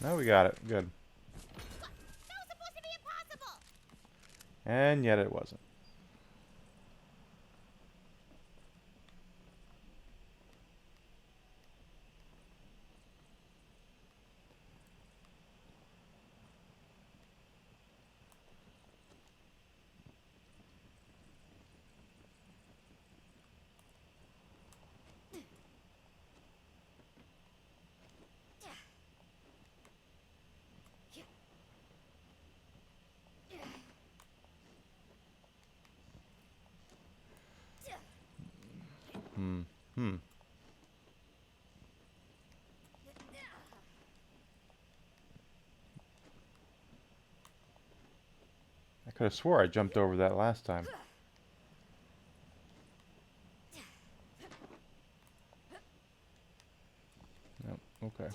No, we got it. Good. What? That was supposed to be impossible! And yet it wasn't. I could have swore I jumped over that last time. Nope, okay.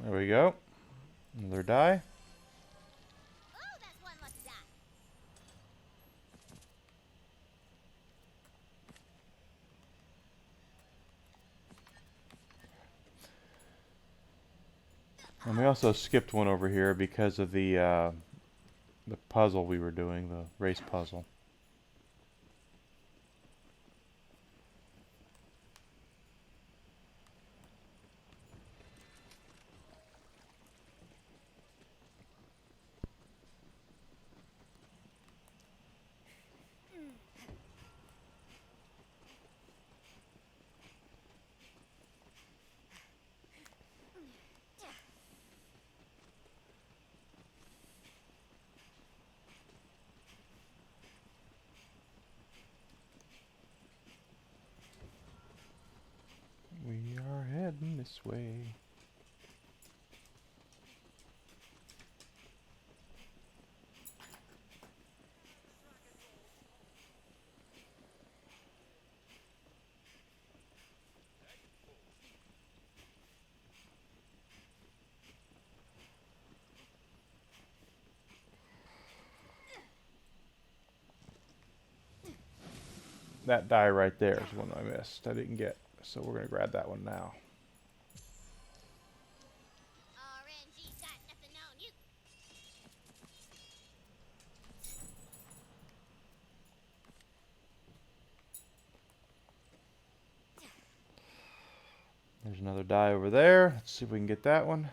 There we go. Another die. Oh, that's one lucky die. And we also skipped one over here because of the puzzle we were doing, the race puzzle. We are heading this way. That die right there is one I missed. I didn't get. So we're going to grab that one now. RNG's got nothing on you. There's another die over there. Let's see if we can get that one.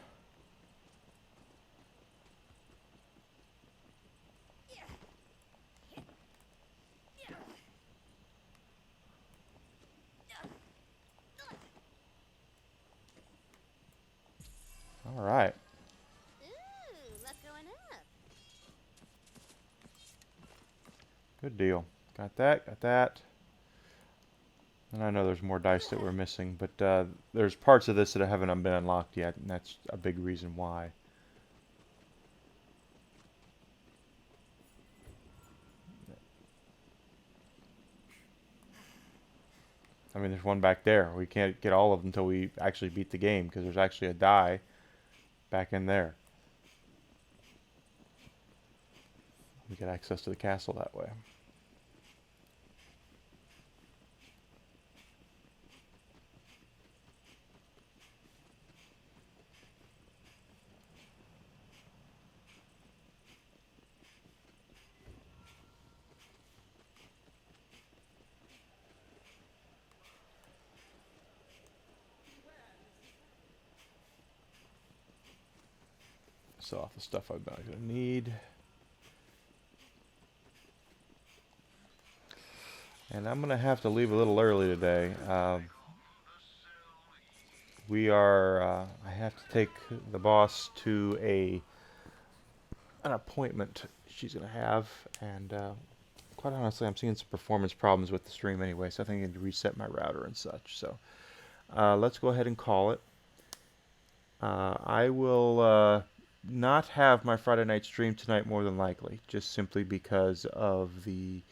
All right. Ooh, luck going up. Good deal. Got that, got that. And I know there's more dice that we're missing, but there's parts of this that haven't been unlocked yet, and that's a big reason why. I mean, there's one back there. We can't get all of them until we actually beat the game, because there's actually a die back in there. We get access to the castle that way. So off the stuff I'm not going to need. And I'm going to have to leave a little early today. I have to take the boss to an appointment she's going to have. And quite honestly, I'm seeing some performance problems with the stream anyway. So I think I need to reset my router and such. So let's go ahead and call it. I will not have my Friday night stream tonight more than likely. Just simply because of the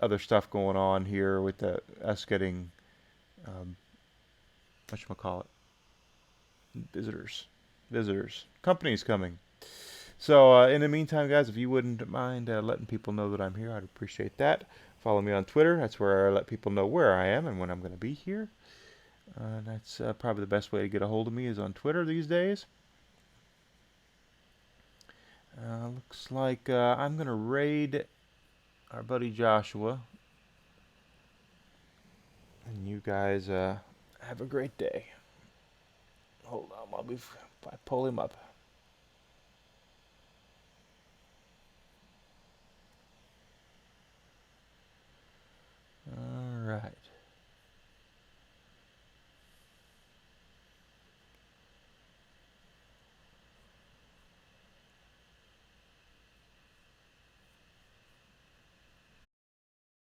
other stuff going on here with us getting whatchamacallit, visitors, companies coming. So in the meantime, guys, if you wouldn't mind letting people know that I'm here, I'd appreciate that. Follow me on Twitter. That's where I let people know where I am and when I'm going to be here. That's probably the best way to get a hold of me is on Twitter these days. Looks like I'm going to raid our buddy Joshua. And you guys have a great day. Hold on, I pull him up.